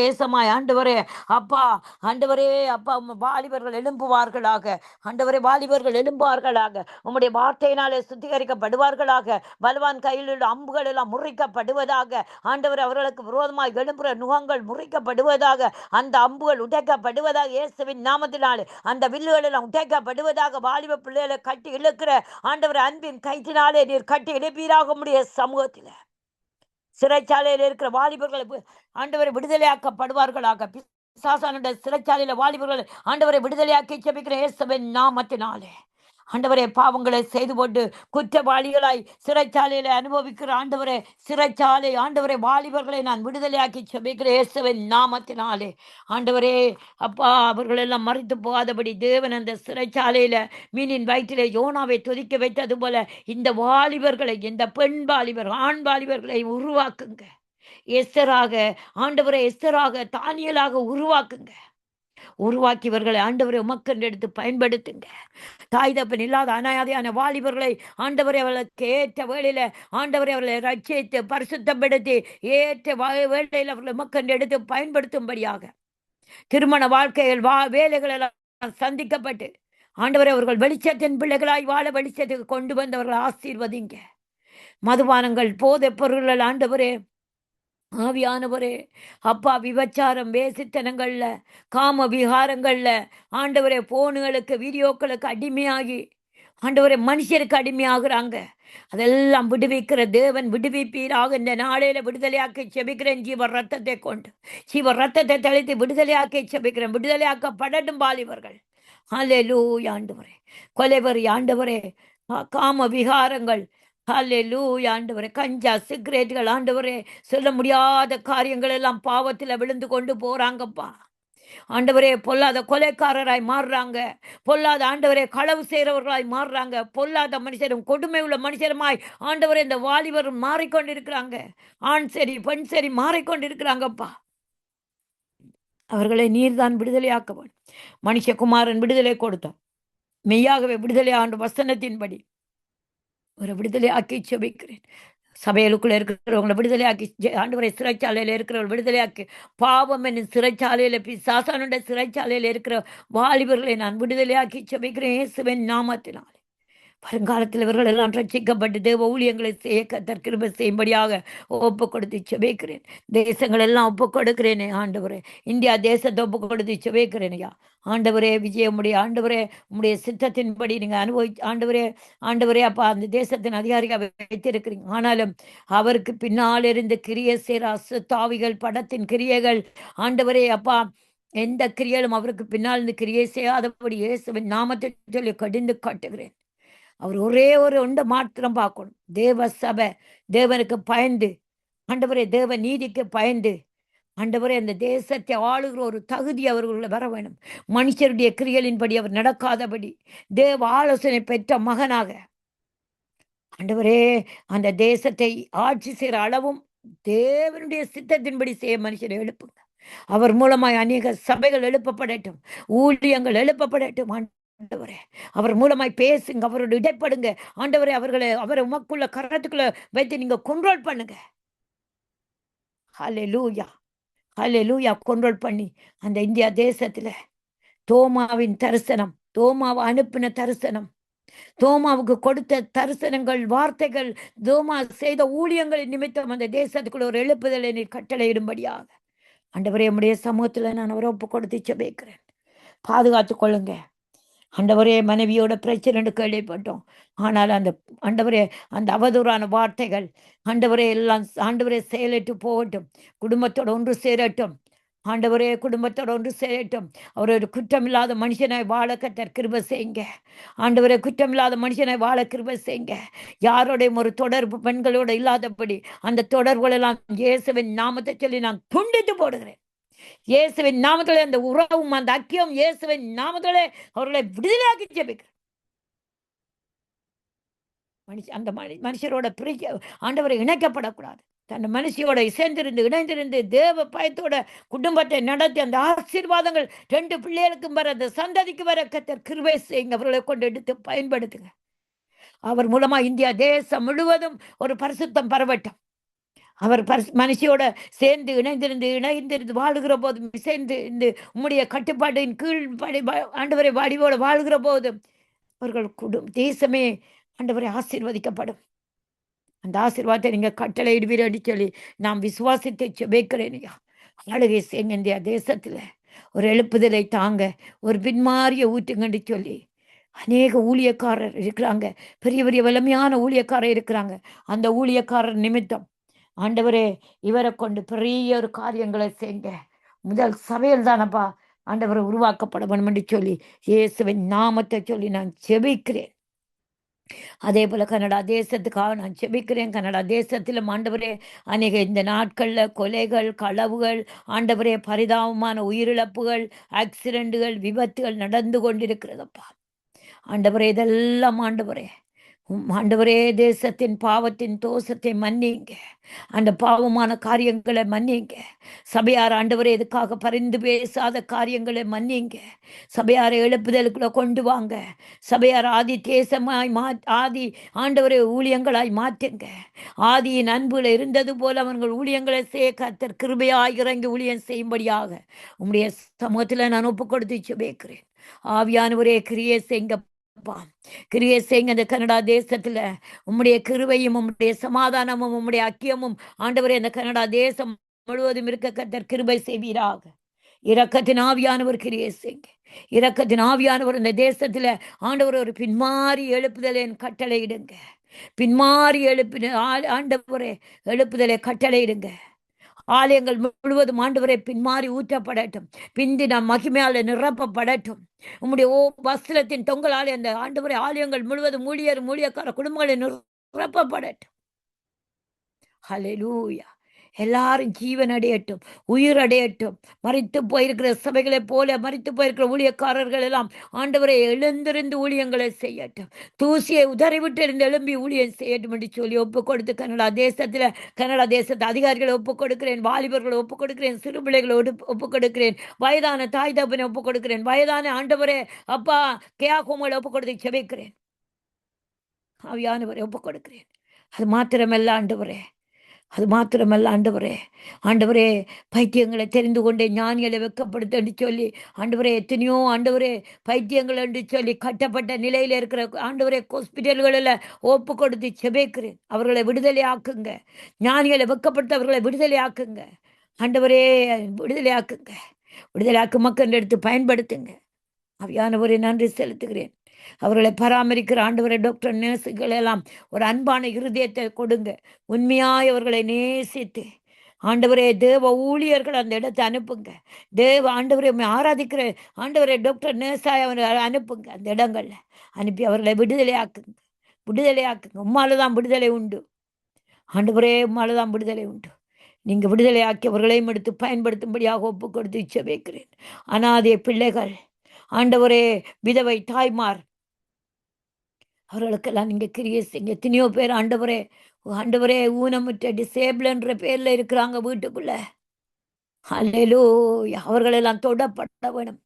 தேசமாய் ஆண்டவரே அப்பா, ஆண்டவரே அப்பா, வாலிபர்கள் எழும்புவார்களாக ஆண்டவரே, வாலிபர்கள் எழும்புவார்களாக, உம்முடைய வார்த்தையினாலே சுத்திகரிக்கப்படுவார்களாக, பலவான் கையில் உள்ள அம்புகள் எல்லாம் முறிக்கப்படுவதாக ஆண்டவரே, அவர்களுக்கு விரோதமாக எழும்புகிற நுகங்கள் முறிக்கப்படுவதாக, அந்த அம்புகள் உடைக்கப்படுவதாக இயேசுவின் நாமத்தினாலே, அந்த வில்லுகள் எல்லாம் உடைக்கப்படுவதாக. வாலிப பிள்ளைகளை கட்டி இழுக்கிற ஆண்டவரே அன்பின் கைத்தினாலே நீர் கட்டி இழுப்பீராக உம்முடைய சமூகத்தில். சிறைச்சாலையில் இருக்கிற வாலிபர்களை ஆண்டவரை விடுதலையாக்கப்படுவார்களாக. பிசாசானுடைய சிறைச்சாலையில வாலிபர்கள் ஆண்டவரை விடுதலையாக்கி செபிக்கிற இயேசுவின் நாமத்தினாலே ஆண்டவரே, பாவங்களை செய்து கொண்டு குற்றவாளிகளாய் சிறைச்சாலையில அனுபவிக்கிற ஆண்டவரே, சிறைச்சாலை ஆண்டவரே வாலிபர்களை நான் விடுதலையாக்கி செபிக்கிற இயேசுவின் நாமத்தினாலே ஆண்டவரே அப்பா, அவர்கள் எல்லாம் மறித்து போகாதபடி தேவன் அந்த சிறைச்சாலையில மீனின் வயிற்றிலே யோனாவை துதிக்க வைத்தது போல இந்த வாலிபர்களை, இந்த பெண் வாலிபர் ஆண் வாலிபர்களை உருவாக்குங்க. எஸ்தராக ஆண்டவரை, எஸ்தராக தானியலாக உருவாக்கியவர்களை ஆண்டவரை உமக்கென்று எடுத்து பயன்படுத்துங்க. தாய் தப்பன் இல்லாத அனாதையான வாலிபர்களை ஆண்டவரை அவர்களுக்கு ஏற்ற வேளையில ஆண்டவரை அவர்களை ரட்சித்து பரிசுத்தப்படுத்தி ஏற்ற வேளையில் அவர்களை உமக்கென்று எடுத்து பயன்படுத்தும்படியாக திருமண வாழ்க்கைகள் வேலைகள் எல்லாம் சந்திக்கப்பட்டு ஆண்டவரை அவர்கள் வெளிச்சத்தின் பிள்ளைகளாய் வாழ வெளிச்சத்துக்கு கொண்டு வந்தவர்கள் ஆசீர்வதிங்க. மதுபானங்கள் போதை பொருள்கள் ஆண்டவரே ஆவியானவரே அப்பா, விபச்சாரம் வேசித்தனங்கள்ல காம விகாரங்கள்ல ஆண்டவரே போனுகளுக்கு வீடியோக்களுக்கு அடிமையாகி ஆண்டவரே மனுஷருக்கு அடிமையாகிறாங்க. அதெல்லாம் விடுவிக்கிற தேவன் விடுவிப்பீராக. இந்த நாளையில விடுதலையாக்கி செபிக்கிறேன். ஜீவ ரத்தத்தை கொண்டு ஜீவ ரத்தத்தை தெளித்து விடுதலையாக்கி செபிக்கிறேன். விடுதலையாக்கப்படட்டும் வாலிபர்கள். ஹல்லேலூயா ஆண்டவரே. கொலைவரி ஆண்டவரே, காம விகாரங்கள் ஹல்லேலூயா ஆண்டவரே, கஞ்சா சிகரெட்டுகள் ஆண்டவரே, சொல்ல முடியாத காரியங்கள் எல்லாம் பாவத்தில் விழுந்து கொண்டு போறாங்கப்பா ஆண்டவரே. பொல்லாத கொலைக்காரராய் மாறுறாங்க, பொல்லாத ஆண்டவரே களவு செய்கிறவர்களாய் மாறுறாங்க, பொல்லாத மனுஷரும் கொடுமை உள்ள மனுஷருமாய் ஆண்டவரே இந்த வாலிபரும் மாறிக்கொண்டிருக்கிறாங்க. ஆண் சரி பெண் சரி மாறிக்கொண்டிருக்கிறாங்கப்பா. அவர்களை நீர்தான் விடுதலையாக்கவன். மனுஷகுமாரன் விடுதலை கொடுத்தார். மெய்யாகவே விடுதலை ஆண்டு வசனத்தின்படி ஒரு விடுதலை ஆக்கி செபிக்கிறேன். சபைகளுக்குள்ள இருக்கிறவங்களை விடுதலையாக்கி ஆண்டவரை சிறைச்சாலையில் இருக்கிறவர்கள் விடுதலையாக்கி பாவம் என்னும் சிறைச்சாலையில் பிசாசானுடைய சிறைச்சாலையில் இருக்கிற வாலிபர்களை நான் விடுதலையாக்கி செபிக்கிறேன் இயேசுவின் நாமத்தினால். வருங்காலத்தில் இவர்கள் எல்லாம் ரட்சிக்கப்பட்டு தேவ ஊழியங்களை செய்ய கர்த்தர் கிருபை செய்யும்படியாக ஒப்பு கொடுத்து செபிக்கிறேன். தேசங்கள் எல்லாம் ஒப்பு கொடுக்கிறேனே ஆண்டவரே. இந்தியா தேசத்தை ஒப்பு கொடுத்து செபிக்கிறேனையா ஆண்டவரே. விஜயமுடைய ஆண்டவரே, உம்முடைய சித்தத்தின்படி நீங்க ஆண்டவரே அப்பா அந்த தேசத்தின் அதிகாரியாக வைத்திருக்கிறீங்க. ஆனாலும் அவருக்கு பின்னால் இருந்து கிரிய செய்கிற அசுத்தாவிகள், படத்தின் கிரியைகள் ஆண்டவரே அப்பா, எந்த கிரியலும் அவருக்கு பின்னால் இருந்து கிரியை செய்யாதபடி இயேசுவின் நாமத்தை சொல்லி கடிந்து காட்டுகிறேன். அவர் ஒரே ஒரு ஒன்றை மாத்திரம் பார்க்கணும். தேவ சபை தேவனுக்கு பயந்து ஆண்டவரே, தேவ நீதிக்கு பயந்து ஆண்டவரே, அந்த தேசத்தை ஆளுகிற ஒரு தகுதி அவர்களுள்ள வர வேணும். மனுஷருடைய கிரியலின்படி அவர் நடக்காதபடி தேவ ஆலோசனை பெற்ற மகனாக ஆண்டவரே அந்த தேசத்தை ஆட்சி செய்கிற அளவும் தேவனுடைய சித்தத்தின்படி செய்ய மனுஷனை எழுப்புங்க. அவர் மூலமாய் அநேக சபைகள் எழுப்பப்படட்டும், ஊழியங்கள் எழுப்பப்படட்டும். ஆண்டவரே, அவர் மூலமாய் பேசுங்க, அவரோட இடைப்படுங்க. ஆண்டவரே, அவரை உமக்குள்ள கரத்துக்குள்ள வைத்து நீங்க கண்ட்ரோல் பண்ணுங்க. ஹல்லேலூயா, ஹல்லேலூயா. கண்ட்ரோல் பண்ணி அந்த இந்தியா தேசத்துல தோமாவின் தரிசனம், தோமாவை அனுப்பின தரிசனம், தோமாவுக்கு கொடுத்த தரிசனங்கள், வார்த்தைகள், தோமா செய்த ஊழியங்களின் நிமித்தம் அந்த தேசத்துக்குள்ள ஒரு எழுப்புதலை நீர் கட்டளையிடும்படியாக ஆண்டவரே உம்முடைய சமூகத்துல நான் அவரை ஒப்பு கொடுத்து ஜெபிக்கிறேன். பாதுகாத்து கொள்ளுங்க ஆண்டவரே. மனைவியோட பிரச்சனை கேள்விப்பட்டோம். ஆனால் அந்த ஆண்டவரே அந்த அவதூறான வார்த்தைகள் ஆண்டவரே எல்லாம் ஆண்டவரே செயலிட்டு போகட்டும். குடும்பத்தோட ஒன்று சேரட்டும் ஆண்டவரே, குடும்பத்தோட ஒன்று சேரட்டும். அவர் ஒரு குற்றமில்லாத மனுஷனாய் வாழ கர்த்தர் கிருபை செய்யுங்க ஆண்டவரே. குற்றமில்லாத மனுஷனாய் வாழ கிருபை செய்யுங்க. யாரோடையும் ஒரு தொடர்பு பெண்களோட இல்லாதபடி அந்த தொடர்புகள் எல்லாம் இயேசுவின் நாமத்தை சொல்லி நான் துண்டித்து போடுகிறேன். இயேசுவின் நாமத்திலே அந்த உறவும் அந்த ஐக்கியம் இயேசுவின் நாமத்திலே அவர்களை விடுதலையாக்கி ஜெபிக்கிறேன். அந்த மனுஷரோட பிரிக்க ஆண்டவரை இணைக்கப்படக்கூடாது. தன் மனுஷியோட இணைந்திருந்து தேவ பயத்தோட குடும்பத்தை நடத்தி அந்த ஆசீர்வாதங்கள் 2 பிள்ளைகளுக்கும் வர, அந்த சந்ததிக்கு வர கர்த்தர் கிருபை செய்யுங்க. அவர்களை கொண்டு எடுத்து பயன்படுத்துங்க. அவர் மூலமா இந்தியா தேசம் முழுவதும் ஒரு பரிசுத்தம் பரவட்டும். அவர் மனுஷியோட சேர்ந்து இணைந்திருந்து வாழுகிற போதும், சேர்ந்து இந்த உம்முடைய கட்டுப்பாட்டின் கீழ் ஆண்டவரை வடிவோட வாழுகிற போதும் அவர்கள் தேசமே ஆண்டவரை ஆசீர்வதிக்கப்படும். அந்த ஆசீர்வாதத்தை நீங்க கட்டளையிடுவீர்கள் சொல்லி நாம் விசுவாசித்து ஜெபிக்கிறேன். ஆளுகை செய்யுங்க. இந்தியா தேசத்துல ஒரு எழுப்புதலை தாங்க, ஒரு பின்மாறிய ஊற்றுங்கன்னு சொல்லி அநேக ஊழியக்காரர் இருக்கிறாங்க. பெரிய பெரிய வலிமையான ஊழியக்காரர் இருக்கிறாங்க. அந்த ஊழியக்காரர் நிமித்தம் ஆண்டவரே இவரை கொண்டு பெரிய ஒரு காரியங்களை செய்யுங்க. முதல் சபையில் தானப்பா ஆண்டவரை உருவாக்கப்பட வேண்டும் என்று சொல்லி இயேசுவின் நாமத்தை சொல்லி நான் ஜெபிக்கிறேன். அதே போல கனடா தேசத்துக்காக நான் ஜெபிக்கிறேன். கனடா தேசத்திலும் ஆண்டவரே அநேக இந்த நாட்கள்ல கொலைகள், களவுகள், ஆண்டவரே பரிதாபமான உயிரிழப்புகள், ஆக்சிடென்ட்டுகள், விபத்துகள் நடந்து கொண்டிருக்கிறதப்பா. ஆண்டவரே இதெல்லாம் ஆண்டவரே தேசத்தின் பாவத்தின் தோஷத்தை மன்னிங்க. அந்த பாவமான காரியங்களை மன்னிங்க. சபையார் ஆண்டவரே இதுக்காக பரிந்து பேசாத காரியங்களை மன்னிங்க. சபையாரை எழுப்புதலுக்குள்ள கொண்டு வாங்க. சபையார் ஆதி தேசமாய் ஆதி ஆண்டவரே ஊழியங்களாய் மாற்றுங்க. ஆதியின் அன்புல இருந்தது போல அவர்கள் ஊழியங்களை செய்ய கர்த்தர் கிருபையாய் இறங்கி ஊழியம் செய்யும்படியாக உம்முடைய சமூகத்தில் நான் ஒப்பு கொடுத்து ஜெபிக்கிறேன். ஆவியானவரே கிரியை செய்யுங்க. கிரியை செய்யுங்க. இந்த கனடா தேசத்துல உம்முடைய கிருபையும் உம்முடைய சமாதானமும் உம்முடைய ஐக்கியமும் ஆண்டவரே இந்த கனடா தேசம் முழுவதும் இருக்க கர்த்தர் கிருபை செய்வீராக. இரக்கத்தின் ஆவியானவர் கிரியை செய்யுங்க. இரக்கத்தின் ஆவியானவர் இந்த தேசத்துல ஆண்டவர் ஒரு பின்மாறி எழுப்புதலை கட்டளையிடுங்க. பின்மாறி ஆண்டவரே எழுப்புதலை கட்டளையிடுங்க. ஆலயங்கள் முழுவதும் ஆண்டவரை பின்மாறி ஊற்றப்படட்டும். பிந்தி நாம் மகிமையால நிரப்பப்படட்டும். உம்முடைய வஸ்திரத்தின் தொங்கலாலே அந்த ஆண்டவரை ஆலயங்கள் முழுவதும் ஊழியக்கார குடும்பங்களை நிரப்பப்படட்டும். ஹல்லேலூயா. எல்லாரும் ஜீவன் அடையட்டும், உயிர் அடையட்டும். மரித்து போயிருக்கிற சபைகளை போல மரித்து போயிருக்கிற ஊழியக்காரர்கள் எல்லாம் ஆண்டவரை எழுந்திருந்து ஊழியங்களை செய்யட்டும். தூசியை உதறிவிட்டு இருந்து எழும்பி ஊழியம் செய்யட்டும் என்று சொல்லி ஒப்பு கொடுத்து கனடா தேசத்து அதிகாரிகளை ஒப்பு கொடுக்கிறேன். வாலிபர்களை ஒப்பு கொடுக்கிறேன். சிறு பிள்ளைகளை ஒப்பு கொடுக்கிறேன். வயதான தாய் தகப்பனை ஒப்பு கொடுக்கிறேன். வயதான ஆண்டவரே அப்பா கேயாகோமலை ஒப்பு கொடுத்து செபிக்கிறேன். ஆவியானவரை ஒப்பு கொடுக்கிறேன். அது மாத்திரமல்ல ஆண்டவரே, அது மாத்திரமல்ல ஆண்டவரே, ஆண்டவரே பைத்தியங்களை தெரிந்து கொண்டே ஞானிகளை வெட்கப்படுத்த என்று சொல்லி ஆண்டவரே எத்தனையோ ஆண்டவரே பைத்தியங்கள் என்று சொல்லி கட்டப்பட்ட நிலையில் இருக்கிற ஆண்டவரே ஹாஸ்பிட்டல்களில் ஒப்பு கொடுத்து செபிக்கிறேன். அவர்களை விடுதலை ஆக்குங்க. ஞானிகளை வெட்கப்படுத்த அவர்களை விடுதலை ஆக்குங்க. ஆண்டவரே விடுதலை ஆக்குங்க. விடுதலை ஆக்கு மக்கள் எடுத்து பயன்படுத்துங்க. அவையானவரை நன்றி செலுத்துகிறேன். அவர்களை பராமரிக்கிற ஆண்டவரை டாக்டர் நர்ஸுகள் எல்லாம் ஒரு அன்பான இருதயத்தை கொடுங்க. உண்மையாய் அவர்களை நேசித்து ஆண்டவரே தேவ ஊழியர்கள் அந்த இடத்தை அனுப்புங்க. தேவ ஆண்டவரை ஆராதிக்கிற ஆண்டவரை டாக்டர் நர்ஸாய் அவரை அனுப்புங்க. அந்த இடங்கள்ல அனுப்பி அவர்களை விடுதலையாக்குங்க. விடுதலையாக்குங்க. உம்மால தான் விடுதலை உண்டு ஆண்டவரே, உம்மால தான் விடுதலை உண்டு. நீங்கள் விடுதலையாக்கி அவர்களையும் எடுத்து பயன்படுத்தும்படியாக ஒப்பு கொடுத்து செபிக்கிறேன். அனாதை பிள்ளைகள் ஆண்டவரே, விதவை தாய்மார் அவர்களுக்கெல்லாம் நீங்கள் கிரியை செய்யுங்க. எத்தனையோ பேர் ஆண்டவரே ஆண்டவரே ஊனமுற்ற டிசேபிள்ன்ற பேரில் இருக்கிறாங்க வீட்டுக்குள்ள. அல்லேலூயா, அவர்களெல்லாம் தொடப்பட வேணும்.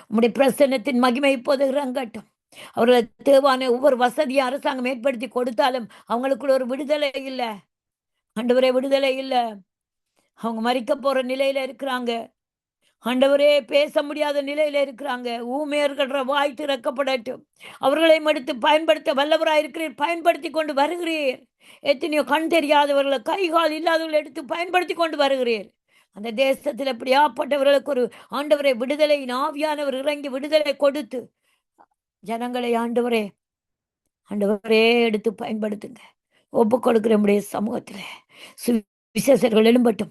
உம்முடைய பிரசன்னத்தின் மகிமை இப்போது இறங்கட்டும். அவர்களுக்கு தேவான ஒவ்வொரு வசதியை அரசாங்கம் ஏற்படுத்தி கொடுத்தாலும் அவங்களுக்குள்ள ஒரு விடுதலை இல்லை ஆண்டவரே, விடுதலை இல்லை. அவங்க மறிக்க போகிற நிலையில் இருக்கிறாங்க ஆண்டவரே. பேச முடியாத நிலையில் இருக்கிறாங்க. ஊமையர்கள வாய் திறக்கப்படட்டும். அவர்களையும் எடுத்து பயன்படுத்த வல்லவராக இருக்கிறீர். பயன்படுத்தி கொண்டு வருகிறீர். எத்தனையோ கண் தெரியாதவர்களை, கைகால் இல்லாதவர்களை எடுத்து பயன்படுத்தி கொண்டு வருகிறீர். அந்த தேசத்தில் எப்படியாப்பட்டவர்களுக்கு ஒரு ஆண்டவரை விடுதலை ஆவியானவர் இறங்கி விடுதலை கொடுத்து ஜனங்களை ஆண்டவரே ஆண்டவரே எடுத்து பயன்படுத்துங்க. ஒப்பு கொடுக்கிற நம்முடைய சமூகத்தில் விசேஷர்கள் எழும்பட்டும்.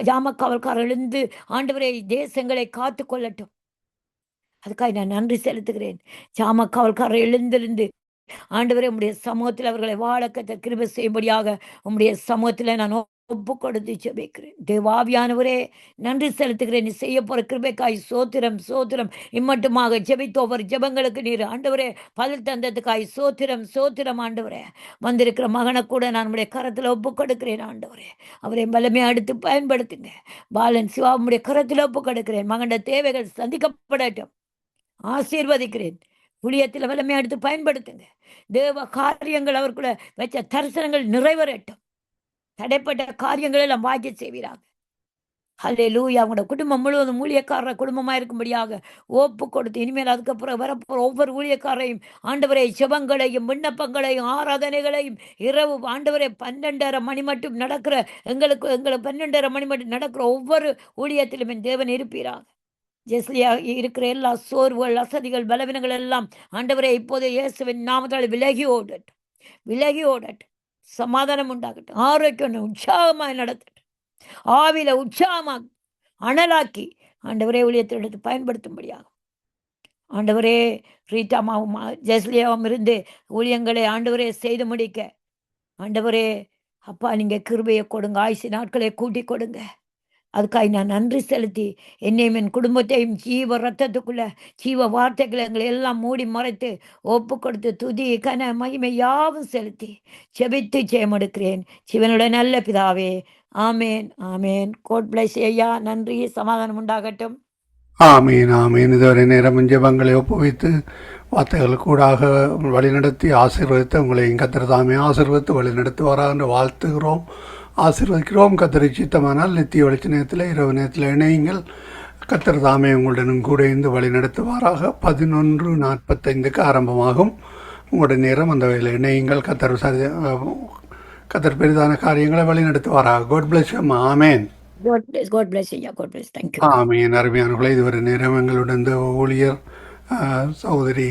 ஜாம காவல்காரர் எழுந்து ஆண்டவரை தேசங்களை காத்து கொள்ளட்டும். அதுக்காக நான் நன்றி செலுத்துகிறேன். ஜாம காவல்காரர் எழுந்திருந்து ஆண்டவரே உம்முடைய சமூகத்தில் அவர்களை வாழக்கத்தை கிருபை செய்யும்படியாக உம்முடைய சமூகத்தில் நான் ஒப்பு கொடுத்து ஜெபிக்கிறேன். தேவாவியானவரே நன்றி செலுத்துகிறேன். நீ செய்ய போகிற கிருபைக்காய் சோத்திரம் சோத்திரம். இம்மட்டுமாக ஜெபித்த ஒவ்வொரு ஜெபங்களுக்கு நீர் ஆண்டவரே பதில் தந்ததுக்காய் சோத்திரம் சோத்திரம். ஆண்டவரே வந்திருக்கிற மகனை கூட நான் நம்முடைய கரத்தில் ஒப்பு கொடுக்கிறேன். ஆண்டவரே அவரை பலமையாக எடுத்து பயன்படுத்துங்க. பாலன் சிவா உம்முடைய கரத்தில் ஒப்பு கொடுக்கிறேன். மகனுடைய தேவைகள் சந்திக்கப்படட்டும். ஆசீர்வதிக்கிறேன். ஊழியத்தில் வல்லமையாக எடுத்து பயன்படுத்துங்க. தேவ காரியங்கள் அவருக்குள்ள வச்ச தரிசனங்கள் நிறைவேறட்டும். தடைப்பட்ட காரியங்கள் எல்லாம் வாக்கி செய்வீராக. அல்லேலூயா. அவங்களோட குடும்பம் முழுவதும் ஊழியக்காரர் குடும்பமாக இருக்கும்படியாக ஒப்பு கொடுத்து இனிமேல் அதுக்கப்புறம் வரப்போகிற ஒவ்வொரு ஊழியக்காரையும் ஆண்டவரை ஜெபங்களையும் விண்ணப்பங்களையும் ஆராதனைகளையும் இரவு ஆண்டவரை 12:30 மணி மட்டும் நடக்கிற எங்களை 12:30 மணி மட்டும் நடக்கிற ஒவ்வொரு ஊழியத்திலும் என் தேவன் இருப்பீராக. ஜெஸ்லியா இருக்கிற எல்லா சோர்வுகள் அசதிகள் பலவீனங்கள் எல்லாம் ஆண்டவரே இப்போது இயேசுவின் நாமத்தால் விலகி ஓடட்டும். விலகி ஓடட்டும். சமாதானம் உண்டாகட்டும். ஆரோக்கியம் உற்சாகமாக நடத்தட்டும். ஆவில உற்சாகமாக அனலாக்கி ஆண்டவரே ஊழியத்தில் எடுத்து பயன்படுத்தும்படியாகும். ஆண்டவரே ரீட்டாமாவும் ஜெஸ்லியாவும் இருந்து ஊழியங்களை ஆண்டவரே செய்து முடிக்க ஆண்டவரே அப்பா நீங்கள் கிருபையை கொடுங்க. ஆயுசு நாட்களை கூட்டி கொடுங்க. அதுக்காக நான் நன்றி செலுத்தி என்னையும் என் குடும்பத்தையும் ஜீவ ரத்தத்துக்குள்ள ஜீவ வார்த்தைகளை எங்களை எல்லாம் மூடி மறைத்து ஒப்பு கொடுத்து துதி கன மகிமை யாவும் செலுத்தி செபித்து ஜெயமெடுக்கிறேன். சிவனுடைய நல்ல பிதாவே, ஆமேன் ஆமேன். கோட் பிளஸ் ஐயா. நன்றி. சமாதானம் உண்டாகட்டும். ஆமீன் ஆமீன். இதுவரை நேரம் ஜெபங்களை ஒப்புவித்து வார்த்தைகள் கூடாக வழிநடத்தி ஆசீர்வதித்து உங்களையும் கர்த்தர் தாமே ஆசீர்வதித்து வழிநடத்துவாராக என்று வாழ்த்துகிறோம், ஆசீர்வதிக்கிறோம். கர்த்தர் சித்தமானால் நித்திய வெளிச்ச நேரத்தில் இரவு நேரத்தில் இணையுங்கள். கர்த்தர் தாமே உங்களுடனும் கூட இருந்து வழி நடத்துவாராக. 11:45 ஆரம்பமாகும் உங்களுடைய நேரம். அந்த வேலை இணையுங்கள். கர்த்தர் பெரிதான காரியங்களை வழி நடத்துவாராக. God bless you. ஆமேன். God bless you. God bless. Thank you. ஆமீன். அருமையானவர்களே, இதுவரை நேரம் எங்களுடன் ஊழியர் சகோதரி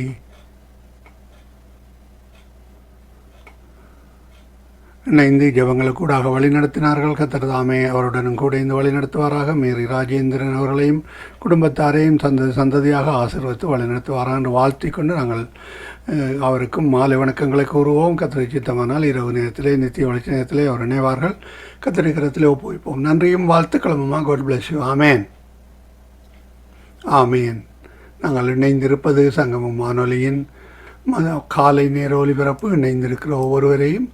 இணைந்து ஜெபங்களுக்கு கூடாக வழி நடத்தினார்கள். கர்த்தர் தாமே அவருடனும் கூட இந்த வழி நடத்துவாராக. மேரி ராஜேந்திரன் அவர்களையும் குடும்பத்தாரையும் சந்ததியாக ஆசீர்வதித்து வழி நடத்துவாராக என்று வாழ்த்தி கொண்டு நாங்கள் அவருக்கும் மாலை வணக்கங்களை கூறுவோம். கர்த்தர் சித்தமானால் இரவு நேரத்திலே நித்திய வெளிச்ச நேரத்திலே அவர் இணைவார்கள். கர்த்தர் கரத்திலே ஒப்புவிப்போம். நன்றியும் வாழ்த்துக்களுமா. God bless you. Amen amen. நாங்கள் இணைந்திருப்பது சங்கமம் வானொலியின் காலை நேர ஒலிபரப்பு. இணைந்திருக்கிற ஒவ்வொருவரையும்